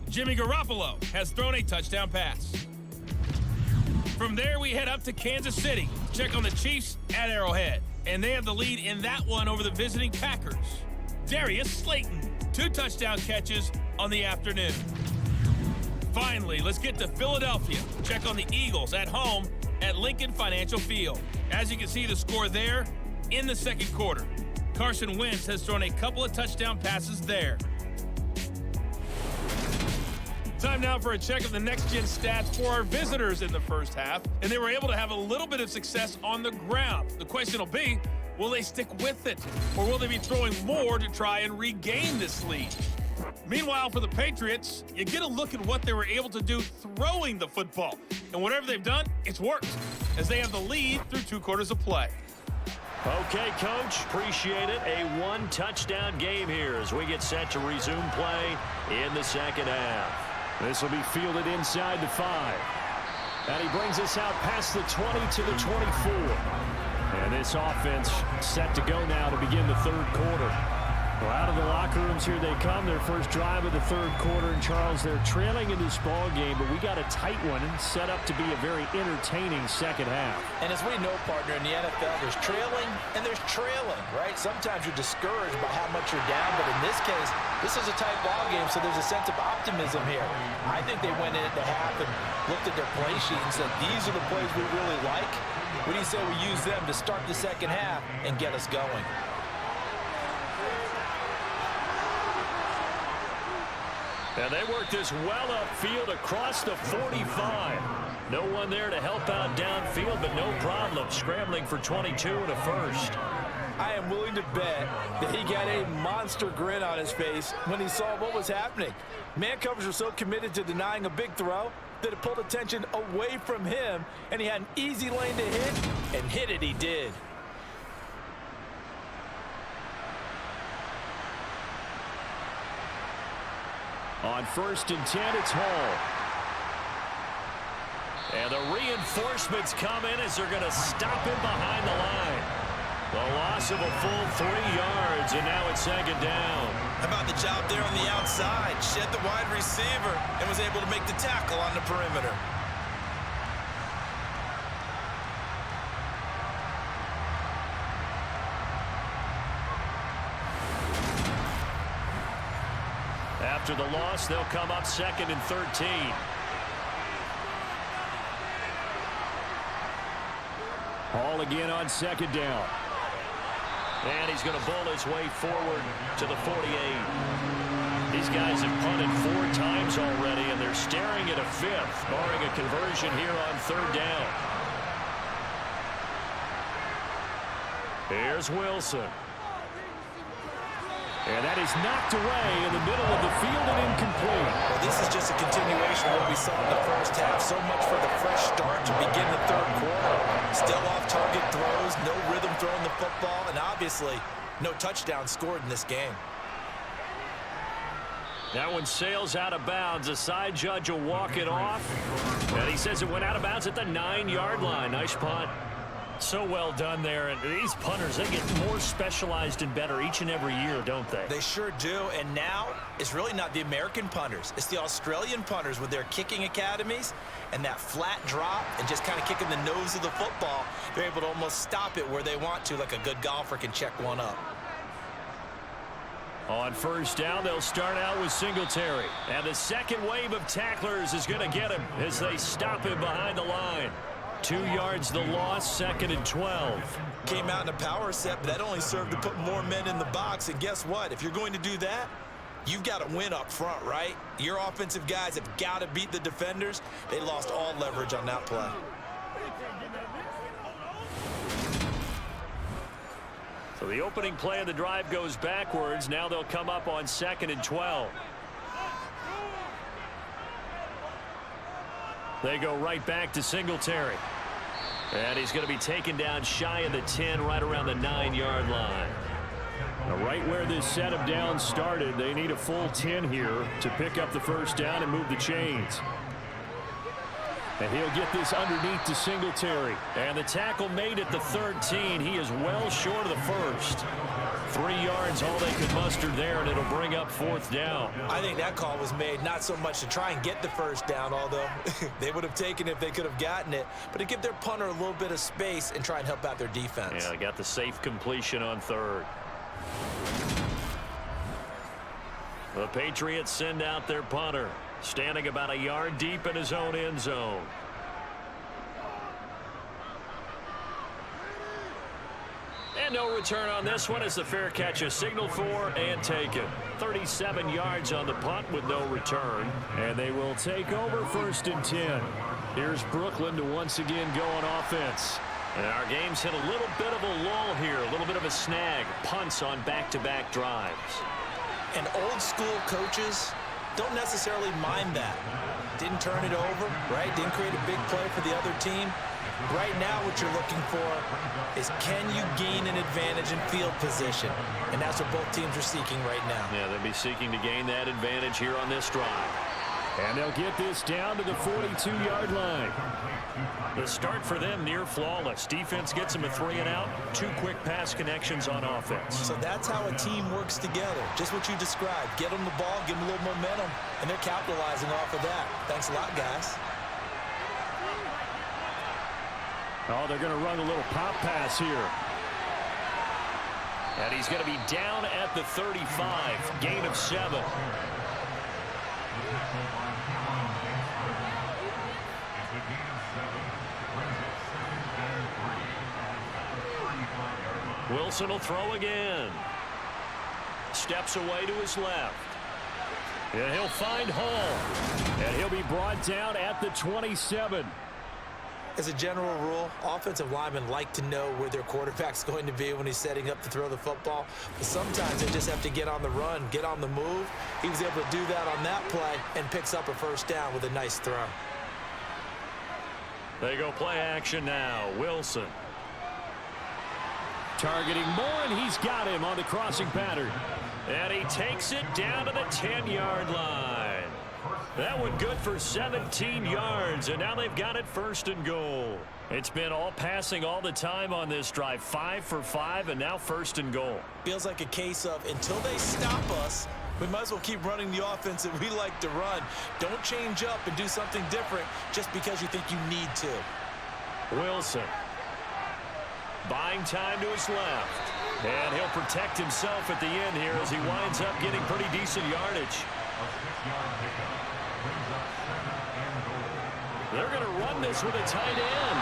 Jimmy Garoppolo has thrown a touchdown pass. From there, we head up to Kansas City. Check on the Chiefs at Arrowhead. And they have the lead in that one over the visiting Packers. Darius Slayton, 2 touchdown catches on the afternoon. Finally, let's get to Philadelphia. Check on the Eagles at home at Lincoln Financial Field. As you can see the score there in the 2nd quarter. Carson Wentz has thrown a couple of touchdown passes there. Time now for a check of the next-gen stats for our visitors in the first half, and they were able to have a little bit of success on the ground. The question will be, will they stick with it, or will they be throwing more to try and regain this lead? Meanwhile, for the Patriots, you get a look at what they were able to do throwing the football. And whatever they've done, it's worked, as they have the lead through 2 quarters of play. Okay, Coach, appreciate it. A 1-touchdown game here as we get set to resume play in the second half. This will be fielded inside the 5. And he brings us out past the 20 to the 24. And this offense set to go now to begin the 3rd quarter. Well, out of the locker rooms here they come. Their first drive of the third quarter. And Charles, they're trailing in this ball game, but we got a tight one and set up to be a very entertaining second half. And as we know, partner, in the NFL, there's trailing and there's trailing, right? Sometimes you're discouraged by how much you're down, but in this case, this is a tight ball game, so there's a sense of optimism here. I think they went into half and looked at their play sheet and said, these are the plays we really like. What do you say we use them to start the second half and get us going? And they work this well upfield across the 45. No one there to help out downfield, but no problem. Scrambling for 22 and a first. I am willing to bet that he got a monster grin on his face when he saw what was happening. Man covers were so committed to denying a big throw that it pulled attention away from him, and he had an easy lane to hit, and hit it he did. On 1st and 10, it's Hall. And the reinforcements come in as they're going to stop him behind the line. The loss of a full 3 yards, and now it's second down. How about the job there on the outside? Shed the wide receiver and was able to make the tackle on the perimeter. After the loss, they'll come up 2nd and 13. Hall again on 2nd down. And he's going to bull his way forward to the 48. These guys have punted 4 times already, and they're staring at a 5th, barring a conversion here on 3rd down. Here's Wilson. And that is knocked away in the middle of the field and incomplete. Well, this is just a continuation of what we saw in the first half. So much for the fresh start to begin the third quarter. Still off-target throws, no rhythm throwing the football, and obviously no touchdown scored in this game. That one sails out of bounds. The side judge will walk it off. And he says it went out of bounds at the 9-yard line. Nice punt. So well done there. And these punters, they get more specialized and better each and every year, don't they? They sure do. And now it's really not the American punters. It's the Australian punters with their kicking academies and that flat drop and just kind of kicking the nose of the football. They're able to almost stop it where they want to, like a good golfer can check one up. On 1st down, they'll start out with Singletary. And the second wave of tacklers is going to get him as they stop him behind the line. 2 yards the loss, 2nd and 12. Came out in a power set, but that only served to put more men in the box. And guess what? If you're going to do that, you've got to win up front, right? Your offensive guys have got to beat the defenders. They lost all leverage on that play. So the opening play of the drive goes backwards. Now they'll come up on 2nd and 12. They go right back to Singletary. And he's going to be taken down shy of the 10, right around the 9-yard line. Now, right where this set of downs started, they need a full 10 here to pick up the first down and move the chains. And he'll get this underneath to Singletary. And the tackle made at the 13. He is well short of the first. 3 yards, all they could muster there, and it'll bring up 4th down. I think that call was made not so much to try and get the first down, although they would have taken it if they could have gotten it, but to give their punter a little bit of space and try and help out their defense. Yeah, they got the safe completion on 3rd. The Patriots send out their punter, standing about a yard deep in his own end zone. And no return on this one as the fair catch is signaled for and taken. 37 yards on the punt with no return. And they will take over 1st and 10. Here's Brooklyn to once again go on offense. And our game's hit a little bit of a lull here, a little bit of a snag. Punts on back-to-back drives. And old school coaches don't necessarily mind that. Didn't turn it over, right? Didn't create a big play for the other team. Right now what you're looking for is, can you gain an advantage in field position? And that's what both teams are seeking right now. Yeah, they'll be seeking to gain that advantage here on this drive. And they'll get this down to the 42-yard line. The start for them near flawless. Defense gets them a 3-and-out. 2 quick pass connections on offense. So that's how a team works together. Just what you described. Get them the ball, give them a little momentum, and they're capitalizing off of that. Thanks a lot, guys. Oh, they're going to run a little pop pass here. And he's going to be down at the 35. Gain of 7. Wilson will throw again. Steps away to his left. And he'll find Hall. And he'll be brought down at the 27. As a general rule, offensive linemen like to know where their quarterback's going to be when he's setting up to throw the football. But sometimes they just have to get on the run, get on the move. He was able to do that on that play and picks up a first down with a nice throw. They go play action now. Wilson. Targeting Moore, and he's got him on the crossing pattern. And he takes it down to the 10-yard line. That one good for 17 yards, and now they've got it 1st and goal. It's been all passing all the time on this drive. 5 for 5, and now 1st and goal. Feels like a case of until they stop us, we might as well keep running the offense that we like to run. Don't change up and do something different just because you think you need to. Wilson. Buying time to his left. And he'll protect himself at the end here as he winds up getting pretty decent yardage. They're going to run this with a tight end.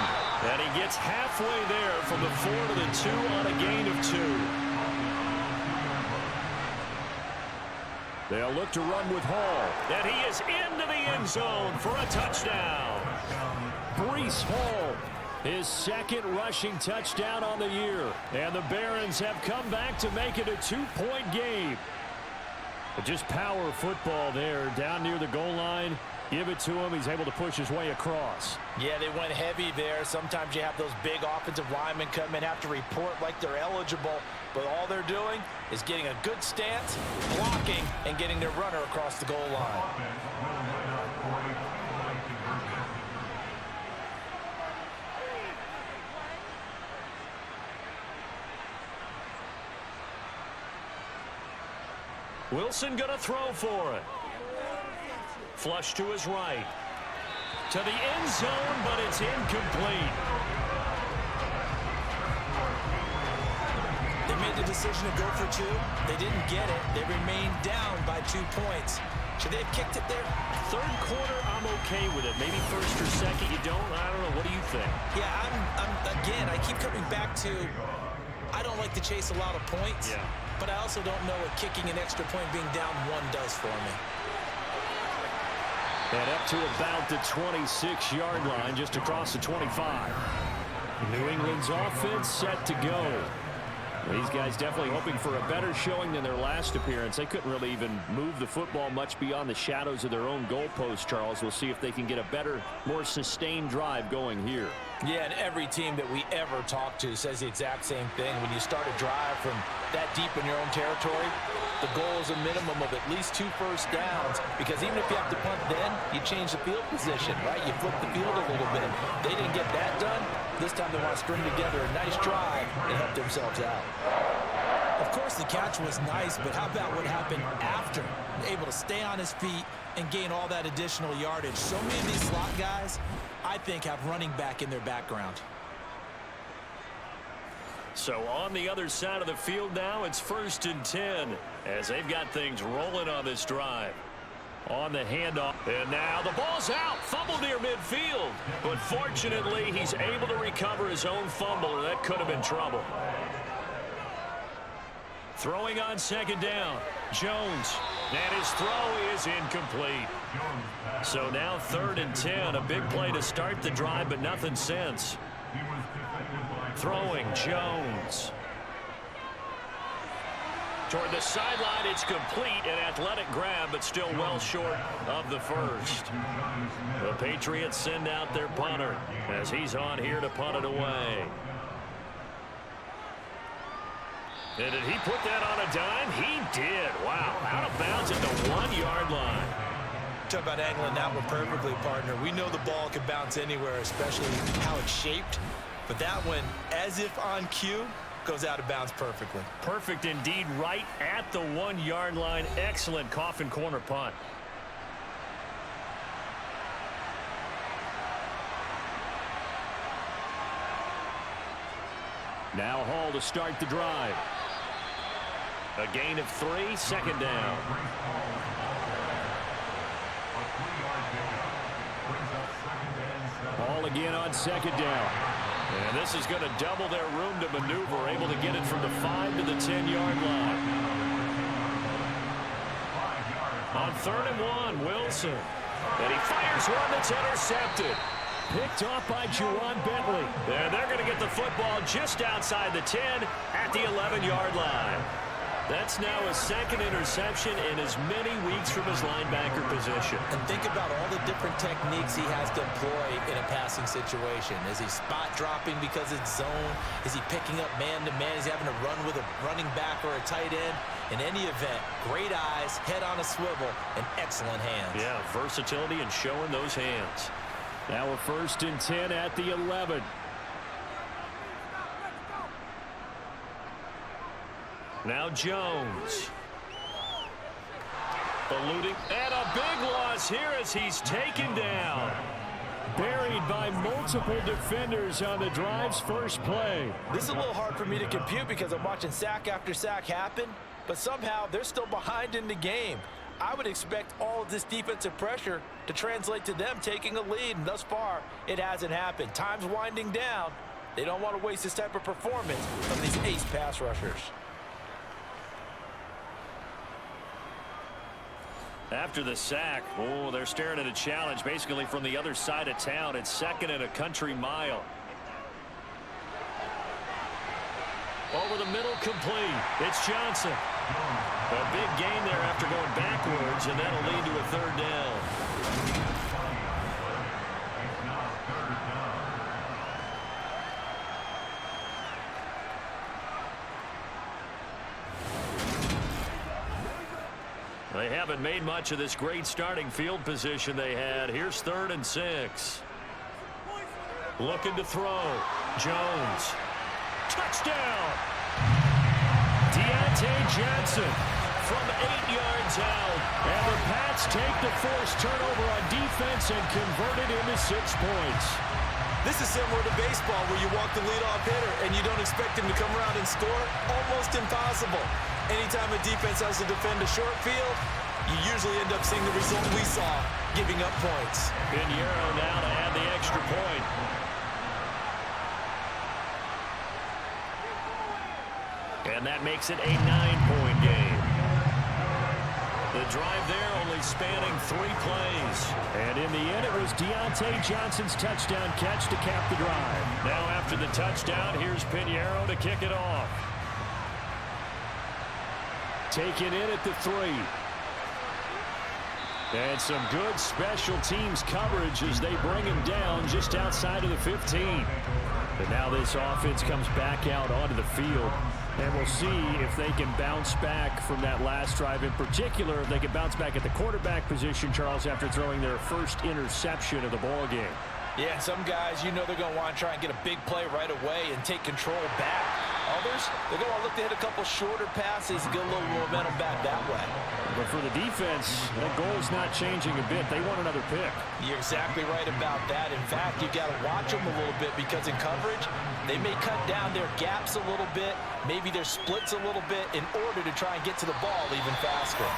And he gets halfway there from the 4 to the 2 on a gain of 2. They'll look to run with Hall. And he is into the end zone for a touchdown. Breece Hall, his 2nd rushing touchdown on the year. And the Barons have come back to make it a 2-point game. But just power football there down near the goal line. Give it to him. He's able to push his way across. Yeah, they went heavy there. Sometimes you have those big offensive linemen come in, have to report like they're eligible. But all they're doing is getting a good stance, blocking, and getting their runner across the goal line. Wilson going to throw for it. Flush to his right. To the end zone, but it's incomplete. They made the decision to go for 2. They didn't get it. They remained down by 2 points. Should they have kicked it there? 3rd quarter, I'm okay with it. Maybe 1st or 2nd, you don't. I don't know. What do you think? Yeah, again, I keep coming back to I don't like to chase a lot of points. Yeah. But I also don't know what kicking an extra point being down 1 does for me. And up to about the 26-yard line, just across the 25. New England's offense set to go. These guys definitely hoping for a better showing than their last appearance. They couldn't really even move the football much beyond the shadows of their own goalpost, Charles. We'll see if they can get a better, more sustained drive going here. Yeah, and every team that we ever talk to says the exact same thing. When you start a drive from that deep in your own territory, the goal is a minimum of at least 2 first downs, because even if you have to punt then, you change the field position, right? You flip the field a little bit. They didn't get that done. This time they want to string together a nice drive and help themselves out. Of course, the catch was nice, but how about what happened after? Able to stay on his feet and gain all that additional yardage. So many of these slot guys, I think, have running back in their background. So on the other side of the field now, it's 1st and 10 as they've got things rolling on this drive. On the handoff, and now the ball's out. Fumble near midfield, but fortunately he's able to recover his own fumble, or that could have been trouble. Throwing on 2nd down, Jones, and his throw is incomplete. So now 3rd and 10, a big play to start the drive, but nothing since. Throwing, Jones. Toward the sideline, it's complete, an athletic grab, but still well short of the first. The Patriots send out their punter as he's on here to punt it away. And did he put that on a dime? He did. Wow, out of bounds at the 1-yard line. talk about angling that one perfectly, partner. We know the ball can bounce anywhere, especially how it's shaped. But that one, as if on cue, goes out of bounds perfectly. Perfect indeed, right at the 1-yard line. Excellent coffin corner punt. Now Hall to start the drive. A gain of 3, second down. Hall again on second down. And this is going to double their room to maneuver, able to get it from the 5 to the 10-yard line. On 3rd and 1, Wilson. And he fires one that's intercepted. Picked off by Juwan Bentley. And they're going to get the football just outside the 10 at the 11-yard line. That's now his second interception in as many weeks from his linebacker position. And think about all the different techniques he has to employ in a passing situation. Is he spot dropping because it's zone? Is he picking up man-to-man? Is he having to run with a running back or a tight end? In any event, great eyes, head on a swivel, and excellent hands. Yeah, versatility and showing those hands. Now a 1st and 10 at the 11. Now Jones. Eluding, and a big loss here as he's taken down. Buried by multiple defenders on the drive's first play. This is a little hard for me to compute because I'm watching sack after sack happen, but somehow they're still behind in the game. I would expect all of this defensive pressure to translate to them taking a lead, and thus far, it hasn't happened. Time's winding down. They don't want to waste this type of performance from these ace pass rushers. After the sack, they're staring at a challenge basically from the other side of town. It's 2nd and a country mile. Over the middle, complete. It's Johnson. A big gain there after going backwards, and that'll lead to a 3rd down. They haven't made much of this great starting field position they had. Here's 3rd and 6. Looking to throw. Jones. Touchdown! Deontay Johnson from 8 yards out. And the Pats take the forced turnover on defense and convert it into 6 points. This is similar to baseball where you walk the leadoff hitter and you don't expect him to come around and score. Almost impossible. Anytime a defense has to defend a short field, you usually end up seeing the result we saw, giving up points. Pinheiro now to add the extra point. And that makes it a 9-point game. The drive there only spanning 3 plays. And in the end, it was Deontay Johnson's touchdown catch to cap the drive. Now after the touchdown, here's Pinheiro to kick it off. Taken in at the 3. And some good special teams coverage as they bring him down just outside of the 15. And now this offense comes back out onto the field. And we'll see if they can bounce back from that last drive. In particular, if they can bounce back at the quarterback position, Charles, after throwing their first interception of the ball game. Yeah, some guys, you know they're going to want to try and get a big play right away and take control back. Others, they're going to look to hit a couple shorter passes and get a little momentum back that way. But for the defense, that goal's not changing a bit. They want another pick. You're exactly right about that. In fact, you got to watch them a little bit because in coverage, they may cut down their gaps a little bit, maybe their splits a little bit in order to try and get to the ball even faster.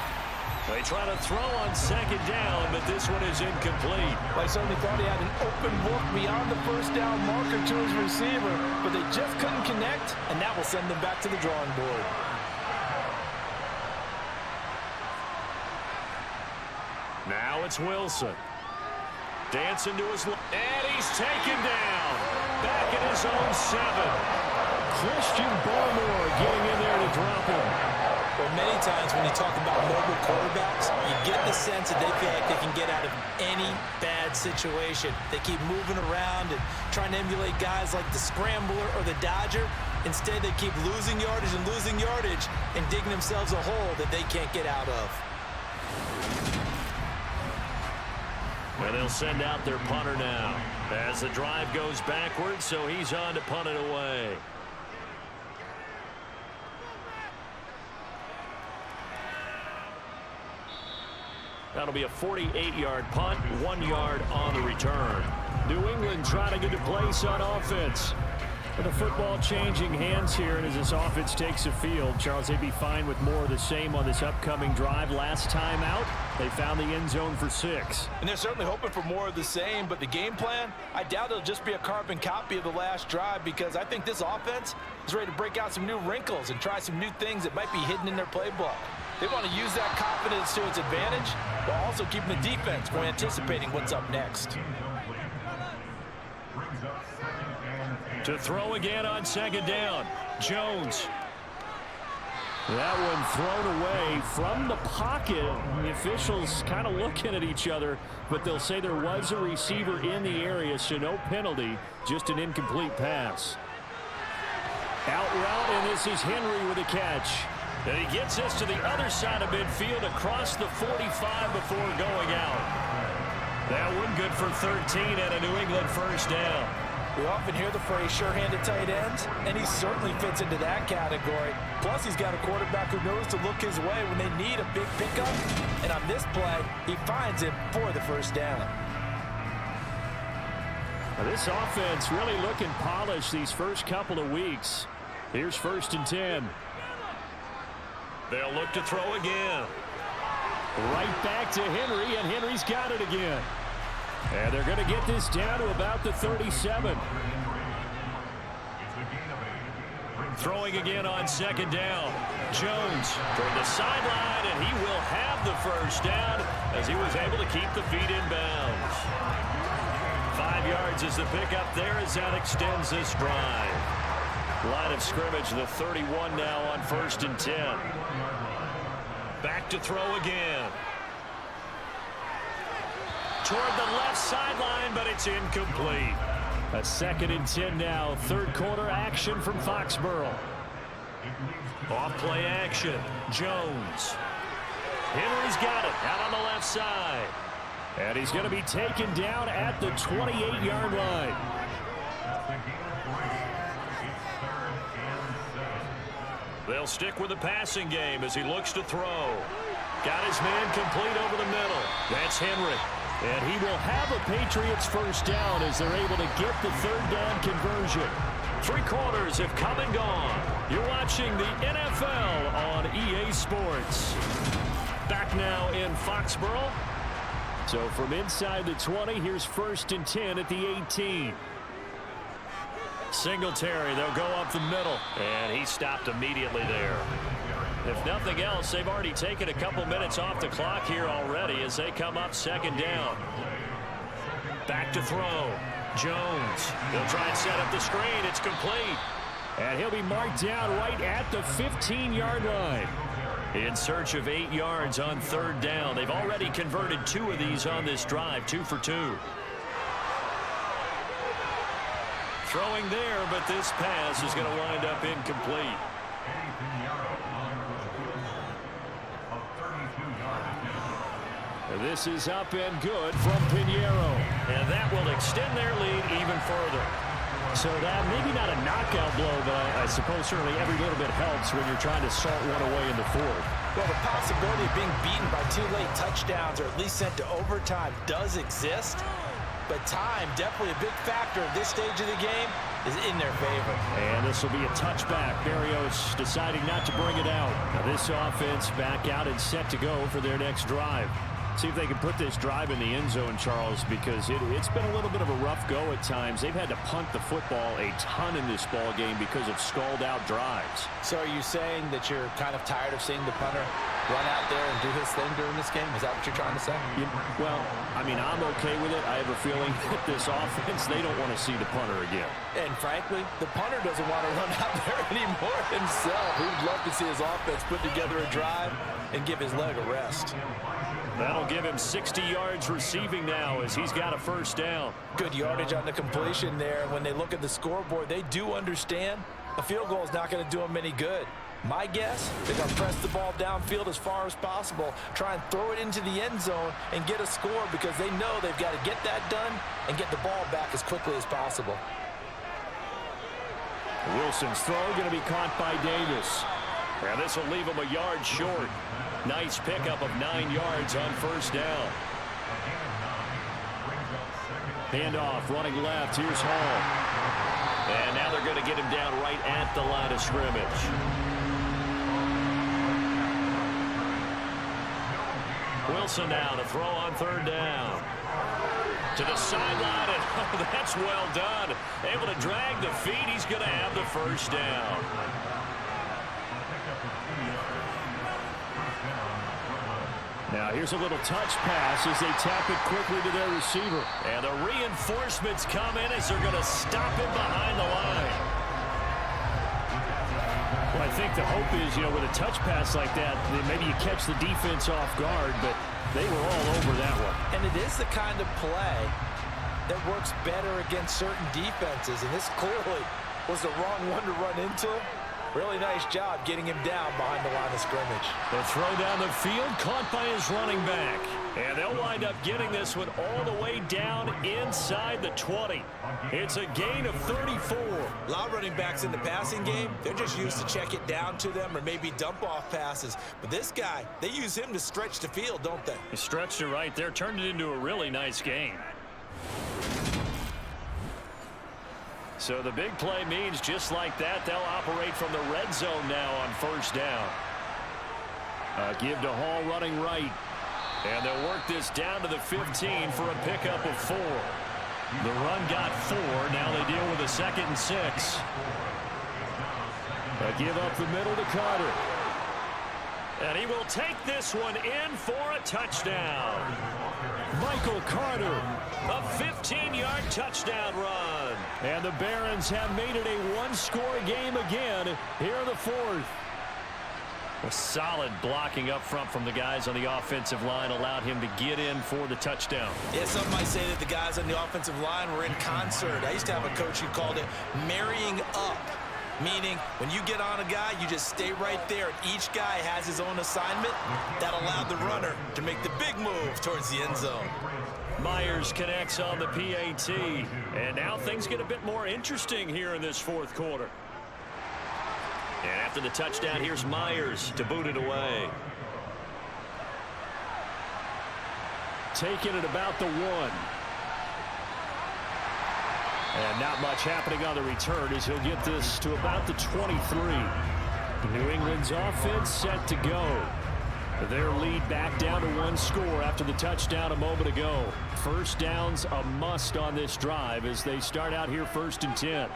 They try to throw on 2nd down, but this one is incomplete. I certainly thought he had an open look beyond the first down marker to his receiver, but they just couldn't connect, and that will send them back to the drawing board. Now it's Wilson. Dancing to his left, and he's taken down. Back in his own 7. Christian Barmore getting in there to drop him. Well, many times when you talk about mobile quarterbacks, you get the sense that they feel like they can get out of any bad situation. They keep moving around and trying to emulate guys like the Scrambler or the Dodger. Instead, they keep losing yardage and digging themselves a hole that they can't get out of. And they'll send out their punter now as the drive goes backwards, so he's on to punt it away. That'll be a 48-yard punt, 1 yard on the return. New England trying to get a place on offense. With the football changing hands here, and as this offense takes the field, Charles, they'd be fine with more of the same on this upcoming drive. Last time out, they found the end zone for 6. And they're certainly hoping for more of the same, but the game plan, I doubt it'll just be a carbon copy of the last drive, because I think this offense is ready to break out some new wrinkles and try some new things that might be hidden in their playbook. They want to use that confidence to its advantage while also keeping the defense from anticipating what's up next. To throw again on second down, Jones. That one thrown away from the pocket. The officials kind of looking at each other, but they'll say there was a receiver in the area, so no penalty, just an incomplete pass. Out route, and this is Henry with a catch. And he gets us to the other side of midfield across the 45 before going out. That one good for 13 and a New England first down. We often hear the phrase sure-handed tight ends, and he certainly fits into that category. Plus, he's got a quarterback who knows to look his way when they need a big pickup. And on this play, he finds it for the first down. Now, this offense really looking polished these first couple of weeks. Here's 1st and 10. They'll look to throw again. Right back to Henry, and Henry's got it again. And they're going to get this down to about the 37. Throwing again on second down. Jones toward the sideline, and he will have the first down as he was able to keep the feet in bounds. 5 yards is the pickup there as that extends this drive. Line of scrimmage, the 31 now on 1st and 10. Back to throw again. Toward the left sideline, but it's incomplete. A 2nd and 10 now. 3rd quarter action from Foxborough. Off play action. Jones. Henry's got it out on the left side. And he's going to be taken down at the 28-yard line. They'll stick with the passing game as he looks to throw. Got his man complete over the middle. That's Henry. And he will have a Patriots first down as they're able to get the 3rd down conversion. 3 quarters have come and gone. You're watching the NFL on EA Sports. Back now in Foxborough. So from inside the 20, here's 1st and 10 at the 18. Singletary, they'll go up the middle. And he stopped immediately there. If nothing else, they've already taken a couple minutes off the clock here already as they come up 2nd down. Back to throw. Jones. They'll try and set up the screen. It's complete. And he'll be marked down right at the 15-yard line. In search of 8 yards on 3rd down. They've already converted 2 of these on this drive, 2 for 2. Throwing there, but this pass is going to wind up incomplete. This is up and good from Pinheiro. And that will extend their lead even further. So that maybe not a knockout blow, but I suppose certainly every little bit helps when you're trying to salt one away in the 4th. Well, the possibility of being beaten by 2 late touchdowns or at least sent to overtime does exist. But time, definitely a big factor at this stage of the game, is in their favor. And this will be a touchback. Berrios deciding not to bring it out. Now this offense back out and set to go for their next drive. See if they can put this drive in the end zone, Charles, because it's been a little bit of a rough go at times. They've had to punt the football a ton in this ball game because of stalled-out drives. So are you saying that you're kind of tired of seeing the punter run out there and do his thing during this game? Is that what you're trying to say? Well, I mean, I'm okay with it. I have a feeling that this offense, they don't want to see the punter again. And frankly, the punter doesn't want to run out there anymore himself. He'd love to see his offense put together a drive and give his leg a rest. That'll give him 60 yards receiving now as he's got a first down. Good yardage on the completion there. When they look at the scoreboard, they do understand a field goal is not going to do them any good. My guess, they're going to press the ball downfield as far as possible, try and throw it into the end zone and get a score because they know they've got to get that done and get the ball back as quickly as possible. Wilson's throw going to be caught by Davis. And this will leave him a yard short. Nice pickup of 9 yards on first down. Handoff, running left. Here's Hall. And now they're going to get him down right at the line of scrimmage. Wilson now to throw on third down. To the sideline, and oh, that's well done. Able to drag the feet. He's going to have the first down. Now here's a little touch pass as they tap it quickly to their receiver. And the reinforcements come in as they're going to stop him behind the line. Well, I think the hope is, with a touch pass like that, maybe you catch the defense off guard, but they were all over that one. And it is the kind of play that works better against certain defenses, and this clearly was the wrong one to run into. Really nice job getting him down behind the line of scrimmage. The throw down the field caught by his running back. And they'll wind up getting this one all the way down inside the 20. It's a gain of 34. A lot of running backs in the passing game, they're just used to check it down to them or maybe dump off passes. But this guy, they use him to stretch the field, don't they? He stretched it right there, turned it into a really nice game. So the big play means just like that, they'll operate from the red zone now on first down. Give to Hall running right. And they'll work this down to the 15 for a pickup of 4. The run got 4. Now they deal with a 2nd and 6. Give up the middle to Carter. And he will take this one in for a touchdown. Michael Carter. A 15-yard touchdown run. And the Barons have made it a one-score game again here in the 4th. A solid blocking up front from the guys on the offensive line allowed him to get in for the touchdown. Yeah, some might say that the guys on the offensive line were in concert. I used to have a coach who called it marrying up, meaning when you get on a guy, you just stay right there. Each guy has his own assignment. That allowed the runner to make the big move towards the end zone. Myers connects on the PAT. And now things get a bit more interesting here in this 4th quarter. And after the touchdown, here's Myers to boot it away. Taking it about the 1. And not much happening on the return as he'll get this to about the 23. New England's offense set to go. Their lead back down to 1 score after the touchdown a moment ago. First down's a must on this drive as they start out here 1st and 10.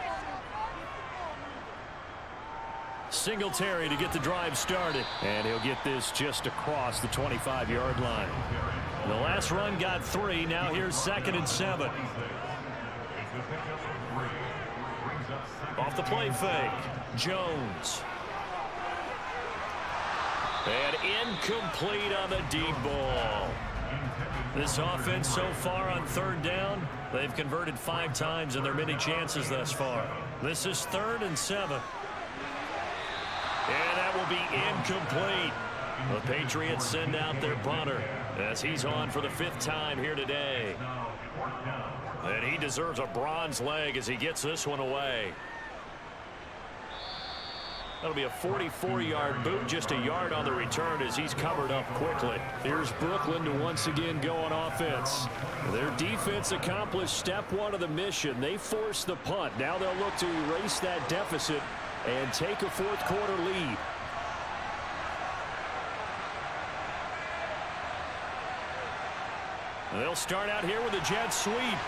Singletary to get the drive started. And he'll get this just across the 25-yard line. The last run got 3. Now here's 2nd and 7. Off the play fake. Jones. And incomplete on the deep ball. This offense so far on 3rd down, they've converted 5 times in their many chances thus far. This is 3rd and 7. And that will be incomplete. The Patriots send out their punter as he's on for the 5th time here today. And he deserves a bronze leg as he gets this one away. That'll be a 44-yard boot, just a yard on the return as he's covered up quickly. Here's Brooklyn to once again go on offense. Their defense accomplished step 1 of the mission. They forced the punt. Now they'll look to erase that deficit and take a 4th quarter lead. They'll start out here with a jet sweep.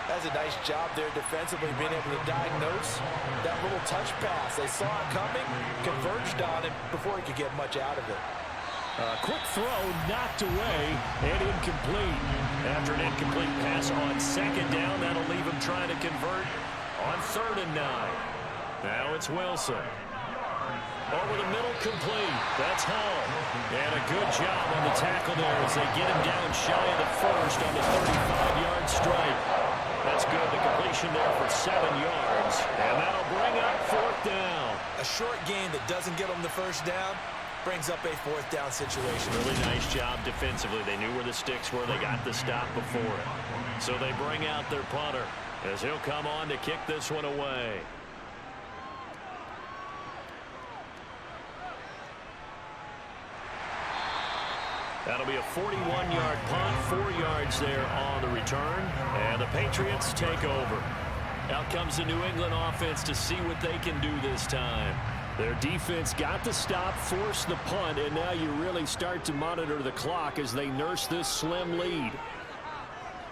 That's a nice job there defensively, being able to diagnose that little touch pass. They saw it coming, converged on it before he could get much out of it. Quick throw knocked away and incomplete. After an incomplete pass on 2nd down, that'll leave him trying to convert on 3rd and 9. Now it's Wilson. Over the middle, complete. That's Hall. And a good job on the tackle there as they get him down shy of the 1st on the 35-yard strike. That's good. The completion there for 7 yards. And that'll bring up 4th down. A short game that doesn't get them the first down brings up a 4th down situation. Really nice job defensively. They knew where the sticks were. They got the stop before it. So they bring out their punter as he'll come on to kick this one away. That'll be a 41-yard punt, 4 yards there on the return, and the Patriots take over. Out comes the New England offense to see what they can do this time. Their defense got the stop, forced the punt, and now you really start to monitor the clock as they nurse this slim lead.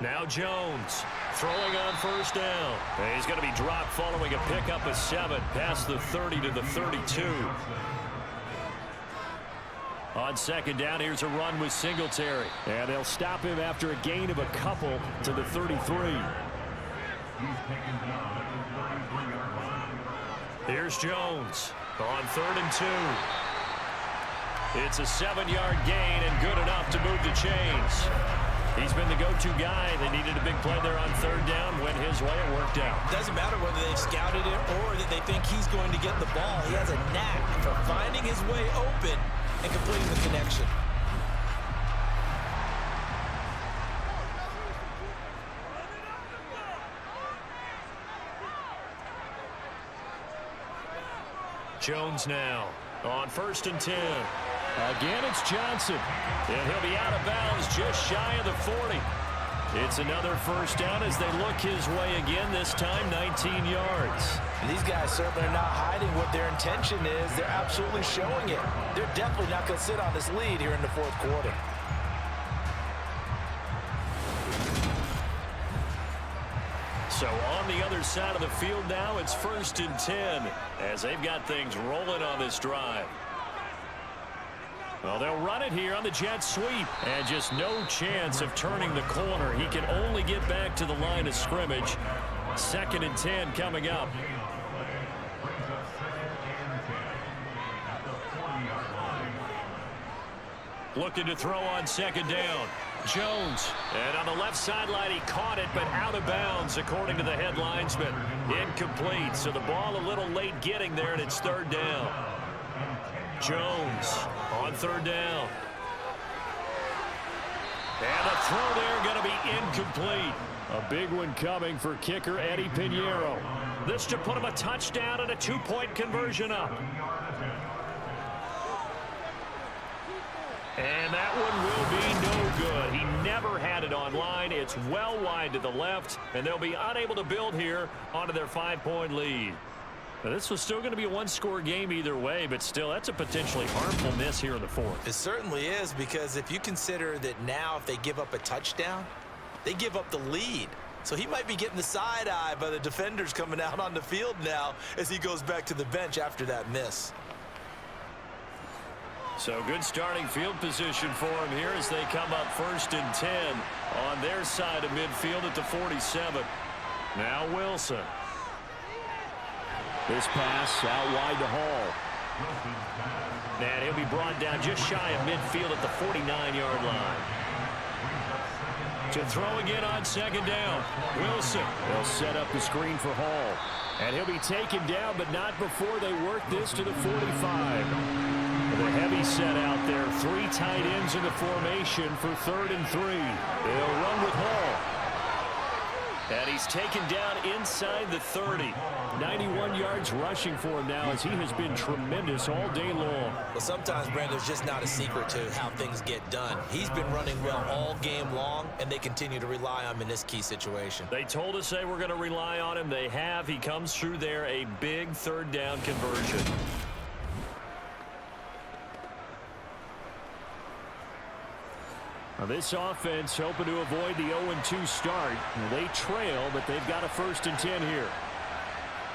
Now Jones throwing on 1st down. And he's going to be dropped following a pickup of 7 past the 30 to the 32. On 2nd down, here's a run with Singletary. And they'll stop him after a gain of a couple to the 33. Here's Jones on 3rd and 2. It's a 7-yard gain and good enough to move the chains. He's been the go-to guy. They needed a big play there on 3rd down. Went his way. It worked out. Doesn't matter whether they've scouted it or that they think he's going to get the ball. He has a knack for finding his way open and completing the connection. Jones now on 1st and 10. Again, it's Johnson. And he'll be out of bounds just shy of the 40. It's another 1st down as they look his way again, this time 19 yards. And these guys certainly are not hiding what their intention is. They're absolutely showing it. They're definitely not going to sit on this lead here in the 4th quarter. So on the other side of the field now, it's 1st and 10 as they've got things rolling on this drive. Well, they'll run it here on the jet sweep. And just no chance of turning the corner. He can only get back to the line of scrimmage. 2nd and 10 coming up. Looking to throw on 2nd down. Jones. And on the left sideline, he caught it, but out of bounds, according to the head linesman. Incomplete. So the ball a little late getting there, and it's 3rd down. Jones on 3rd down. And a throw there going to be incomplete. A big one coming for kicker Eddie Pinheiro. This to put him a touchdown and a 2-point conversion up. And that one will be no good. He never had it on line. It's well wide to the left, and they'll be unable to build here onto their 5-point lead. Now, this was still going to be a 1-score game either way, but still, that's a potentially harmful miss here in the 4th. It certainly is, because if you consider that now if they give up a touchdown, they give up the lead. So he might be getting the side eye by the defenders coming out on the field now as he goes back to the bench after that miss. So good starting field position for him here as they come up 1st and 10 on their side of midfield at the 47. Now Wilson. This pass out wide to Hall. And he'll be brought down just shy of midfield at the 49-yard line. To throw again on 2nd down. Wilson. They'll set up the screen for Hall. And he'll be taken down, but not before they work this to the 45. The heavy set out there. 3 tight ends in the formation for 3rd and 3. They'll run with Hall. And he's taken down inside the 30. 91 yards rushing for him now as he has been tremendous all day long. Well, sometimes, Brandon, there's just not a secret to how things get done. He's been running well all game long, and they continue to rely on him in this key situation. They told us they were going to rely on him. They have. He comes through there, a big 3rd down conversion. Now this offense hoping to avoid the 0-2 start. They trail, but they've got a 1st and 10 here.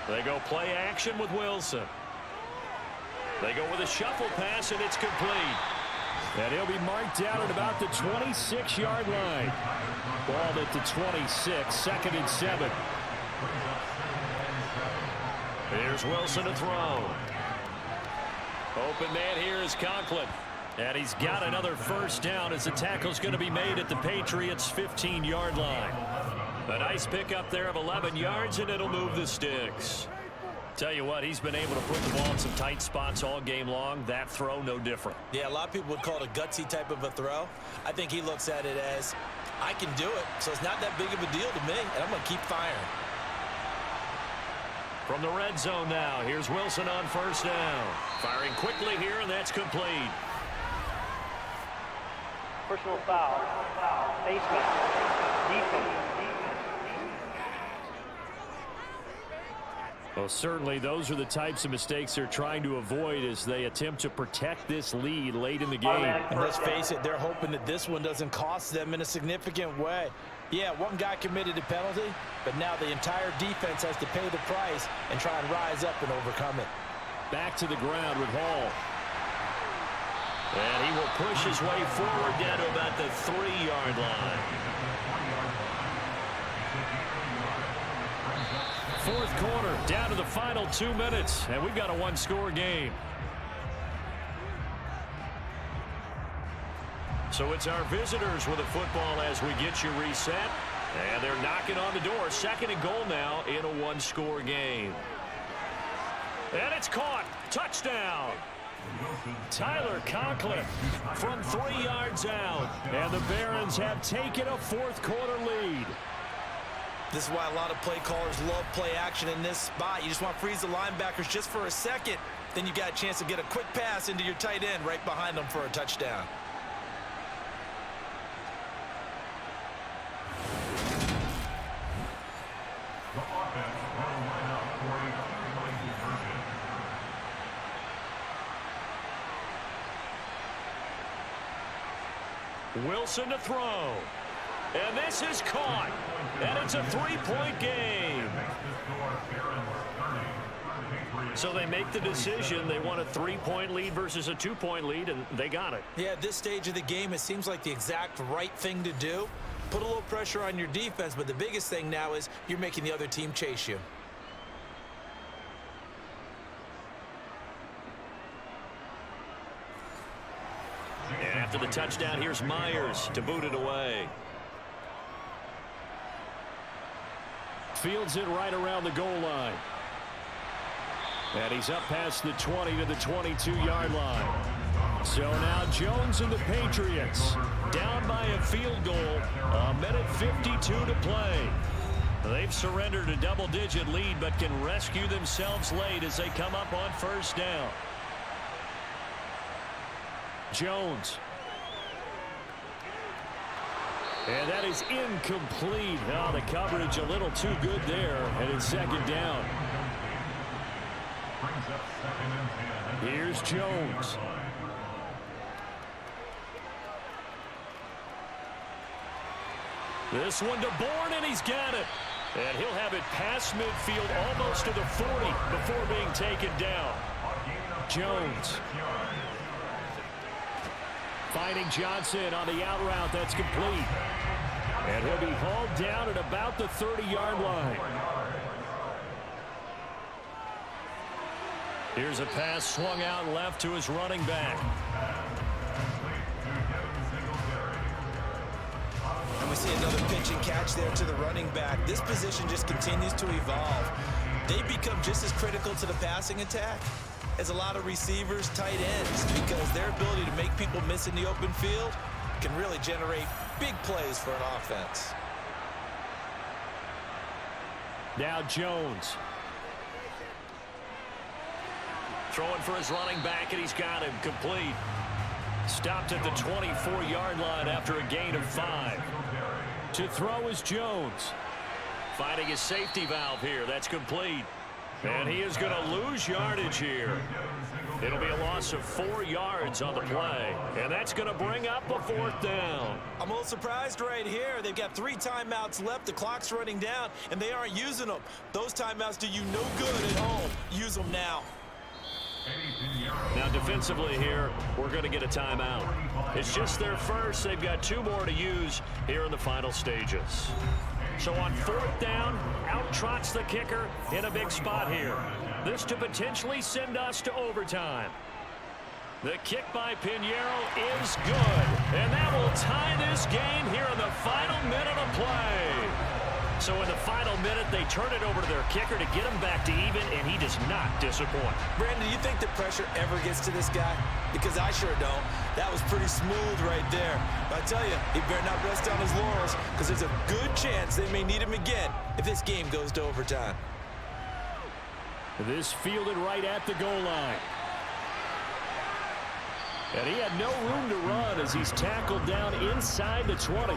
They go play action with Wilson. They go with a shuffle pass, and it's complete. And he'll be marked down at about the 26-yard line. Ball at the 26, 2nd and 7. Here's Wilson to throw. Open man here is Conklin. And he's got another 1st down as the tackle's going to be made at the Patriots' 15-yard line. A nice pickup there of 11 yards, and it'll move the sticks. Tell you what, he's been able to put the ball in some tight spots all game long. That throw, no different. Yeah, a lot of people would call it a gutsy type of a throw. I think he looks at it as, I can do it, so it's not that big of a deal to me, and I'm going to keep firing. From the red zone now, here's Wilson on first down. Firing quickly here, and that's complete. Personal foul. Face mask. Defense. Well, certainly those are the types of mistakes they're trying to avoid as they attempt to protect this lead late in the game. And let's face it, they're hoping that this one doesn't cost them in a significant way. Yeah, one guy committed a penalty, but now the entire defense has to pay the price and try and rise up and overcome it. Back to the ground with Hall. And he will push his way forward down to about the 3-yard line. Fourth quarter, down to the final 2 minutes, and we've got a one-score game. So it's our visitors with the football as we get you reset. And they're knocking on the door. 2nd and goal now in a one-score game. And it's caught. Touchdown. Tyler Conklin from 3 yards out. And the Barons have taken a fourth quarter lead. This is why a lot of play callers love play action in this spot. You just want to freeze the linebackers just for a second. Then you got a chance to get a quick pass into your tight end right behind them for a touchdown. Wilson to throw. And this is caught. And it's a 3-point game. So they make the decision. They want a 3-point lead versus a 2-point lead, and they got it. Yeah, at this stage of the game, it seems like the exact right thing to do. Put a little pressure on your defense, but the biggest thing now is you're making the other team chase you. And after the touchdown, here's Myers to boot it away. Fields it right around the goal line. And he's up past the 20 to the 22-yard line. So now Jones and the Patriots down by a field goal. 1:52 to play. They've surrendered a double-digit lead but can rescue themselves late as they come up on first down. Jones. And that is incomplete. Oh, the coverage a little too good there, and it's 2nd down. Here's Jones. This one to Bourne, and he's got it. And he'll have it past midfield almost to the 40 before being taken down. Jones. Finding Johnson on the out route. That's complete. And he'll be hauled down at about the 30-yard line. Here's a pass swung out left to his running back. And we see another pitch and catch there to the running back. This position just continues to evolve. They become just as critical to the passing attack as a lot of receivers, tight ends, because their ability to make people miss in the open field can really generate big plays for an offense. Now Jones. Throwing for his running back, and he's got him complete. Stopped at the 24-yard line after a gain of 5. To throw is Jones. Finding his safety valve here. That's complete. And he is going to lose yardage here. It'll be a loss of 4 yards on the play. And that's going to bring up a 4th down. I'm a little surprised right here. They've got 3 timeouts left. The clock's running down, and they aren't using them. Those timeouts do you no good at home. Use them now. Now defensively here, we're going to get a timeout. It's just their first. They've got 2 more to use here in the final stages. So on 4th down, out trots the kicker in a big spot here. This to potentially send us to overtime. The kick by Pinheiro is good. And that will tie this game here in the final minute of play. So in the final minute, they turn it over to their kicker to get him back to even, and he does not disappoint. Brandon, do you think the pressure ever gets to this guy? Because I sure don't. That was pretty smooth right there. But I tell you, he better not rest on his laurels, because there's a good chance they may need him again if this game goes to overtime. This fielded right at the goal line. And he had no room to run as he's tackled down inside the 20.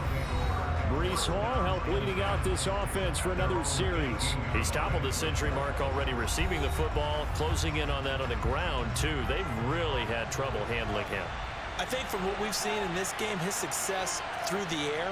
Breece Hall helped leading out this offense for another series. He's toppled the century mark already receiving the football, closing in on that on the ground, too. They've really had trouble handling him. I think from what we've seen in this game, his success through the air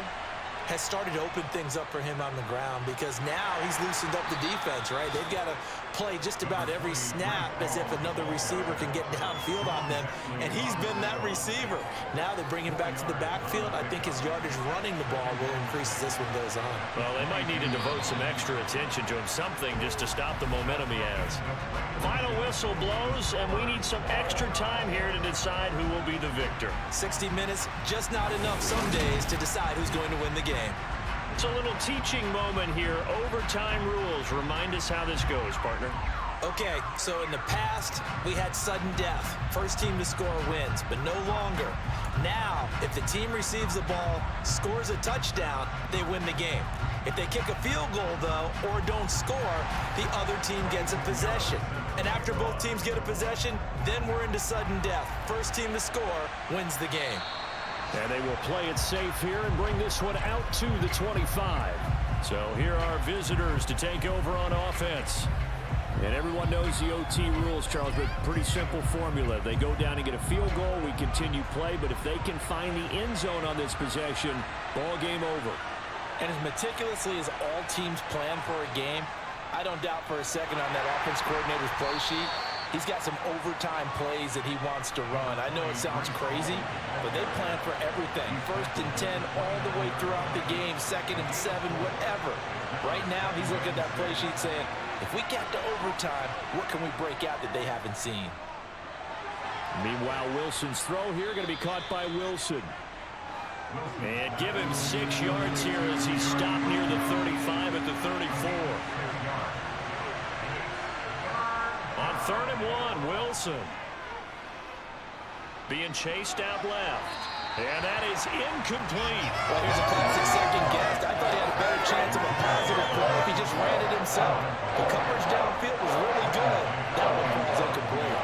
has started to open things up for him on the ground, because now he's loosened up the defense, right? They've got to play just about every snap as if another receiver can get downfield on them, and he's been that receiver. Now they bring him back to the backfield. I think his yardage running the ball will increase as this one goes on. Well, they might need to devote some extra attention to him, something just to stop the momentum he has. Final whistle blows, and we need some extra time here to decide who will be the victor. 60 minutes, just not enough some days to decide who's going to win the game. It's a little teaching moment here. Overtime rules. Remind us how this goes, partner. Okay, so in the past, we had sudden death. First team to score wins, but no longer. Now, if the team receives the ball, scores a touchdown, they win the game. If they kick a field goal, though, or don't score, the other team gets a possession. And after both teams get a possession, then we're into sudden death. First team to score wins the game. And they will play it safe here and bring this one out to the 25. So here are visitors to take over on offense. And everyone knows the OT rules, Charles, but pretty simple formula. They go down and get a field goal, we continue play, but if they can find the end zone on this possession, ball game over. And as meticulously as all teams plan for a game, I don't doubt for a second on that offense coordinator's play sheet, he's got some overtime plays that he wants to run. I know it sounds crazy, but they plan for everything. 1st and 10 all the way throughout the game, 2nd and 7, whatever. Right now, he's looking at that play sheet saying, if we get to overtime, what can we break out that they haven't seen? Meanwhile, Wilson's throw here going to be caught by Wilson. And give him 6 yards here as he stopped near the 35 at the 34. On 3rd and 1, Wilson. Being chased out left. And that is incomplete. Well, here's a classic second guess. I thought he had a better chance of a positive play if he just ran it himself. The coverage downfield was really good. That one was incomplete.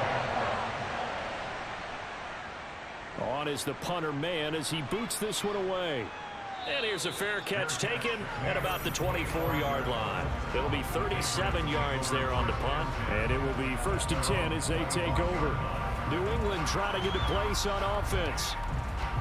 On is the punter man as he boots this one away. And here's a fair catch taken at about the 24-yard line. It'll be 37 yards there on the punt. And it will be 1st and 10 as they take over. New England trying to get a place on offense.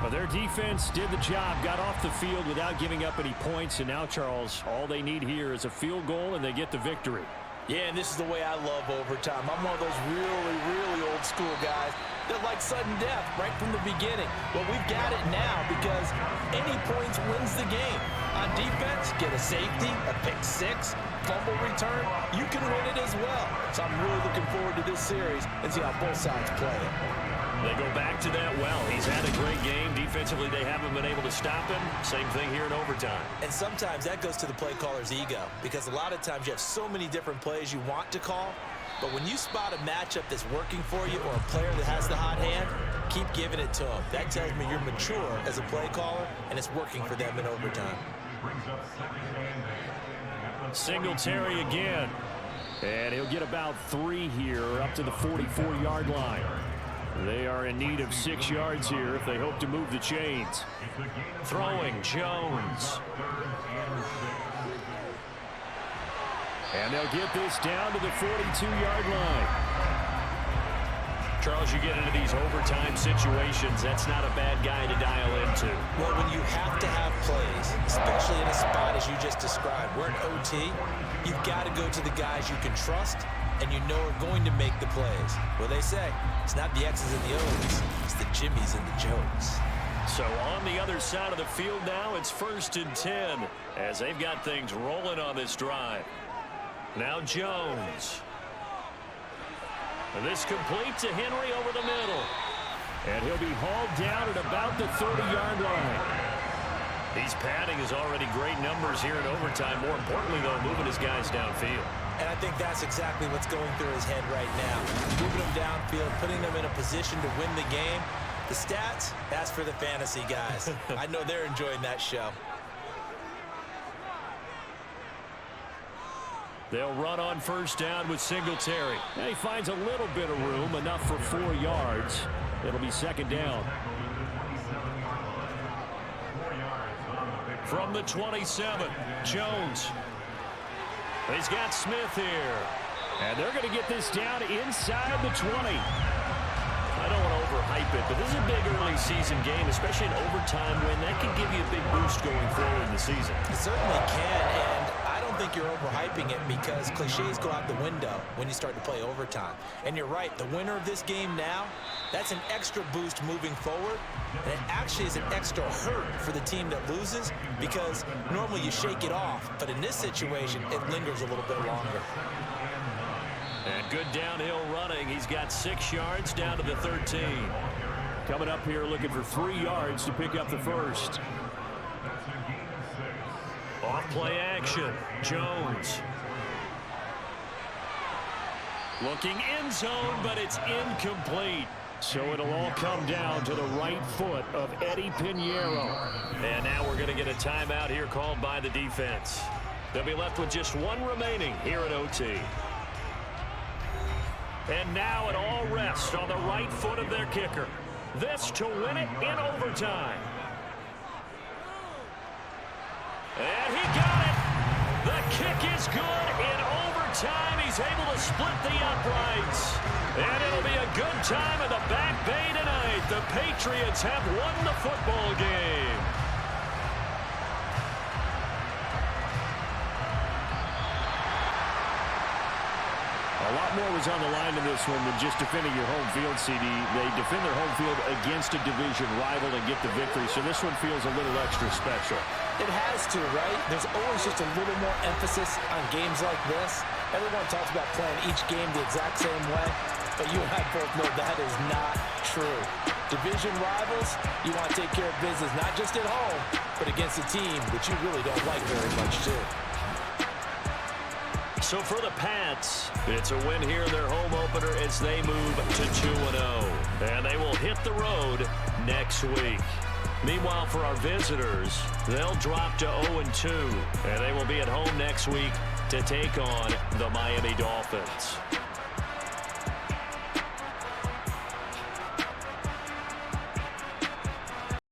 But their defense did the job, got off the field without giving up any points. And now, Charles, all they need here is a field goal and they get the victory. Yeah, and this is the way I love overtime. I'm one of those really, really old school guys that like sudden death right from the beginning. Well, we've got it now because any points wins the game. On defense, get a safety, a pick 6, fumble return, you can win it as well. So I'm really looking forward to this series and see how both sides play it. They go back to that well. He's had a great game. Defensively, they haven't been able to stop him. Same thing here in overtime. And sometimes that goes to the play caller's ego, because a lot of times you have so many different plays you want to call, but when you spot a matchup that's working for you or a player that has the hot hand, keep giving it to them. That tells me you're mature as a play caller, and it's working for them in overtime. Singletary again. And he'll get about 3 here up to the 44-yard line. They are in need of 6 yards here if they hope to move the chains. Throwing Jones. And they'll get this down to the 42-yard line. Charles, you get into these overtime situations, that's not a bad guy to dial into. Well, when you have to have plays, especially in a spot as you just described, we're in OT, you've got to go to the guys you can trust and you know are going to make the plays. Well, they say, it's not the X's and the O's, it's the Jimmies and the Joes. So on the other side of the field now, it's 1st and 10 as they've got things rolling on this drive. Now Jones. And this complete to Henry over the middle. And he'll be hauled down at about the 30-yard line. He's padding his already great numbers here in overtime. More importantly, though, moving his guys downfield. And I think that's exactly what's going through his head right now. Moving them downfield, putting them in a position to win the game. The stats, that's for the fantasy guys. I know they're enjoying that show. They'll run on first down with Singletary. And he finds a little bit of room, enough for 4 yards. It'll be second down. From the 27, Jones. He's got Smith here. And they're going to get this down inside the 20. I don't want to overhype it, but this is a big early season game, especially an overtime win. That can give you a big boost going forward in the season. It certainly can, and I don't think you're overhyping it because cliches go out the window when you start to play overtime. And you're right, the winner of this game now, that's an extra boost moving forward, and it actually is an extra hurt for the team that loses because normally you shake it off, but in this situation, it lingers a little bit longer. And good downhill running. He's got 6 yards down to the 13. Coming up here looking for 3 yards to pick up the first. Off play action. Jones. Looking end zone, but it's incomplete. So it'll all come down to the right foot of Eddie Pinheiro. And now we're going to get a timeout here called by the defense. They'll be left with just 1 remaining here at OT. And now it all rests on the right foot of their kicker. This to win it in overtime. And he got it. The kick is good in overtime. He's able to split the uprights. And it'll be a good time in the Back Bay tonight. The Patriots have won the football game. A lot more was on the line in this one than just defending your home field, CD. They defend their home field against a division rival and get the victory, so this one feels a little extra special. It has to, right? There's always just a little more emphasis on games like this. Everyone talks about playing each game the exact same way, but you and I both know that is not true. Division rivals, you want to take care of business not just at home, but against a team that you really don't like very much, too. So for the Pats, it's a win here in their home opener as they move to 2-0. And they will hit the road next week. Meanwhile, for our visitors, they'll drop to 0-2. And they will be at home next week to take on the Miami Dolphins.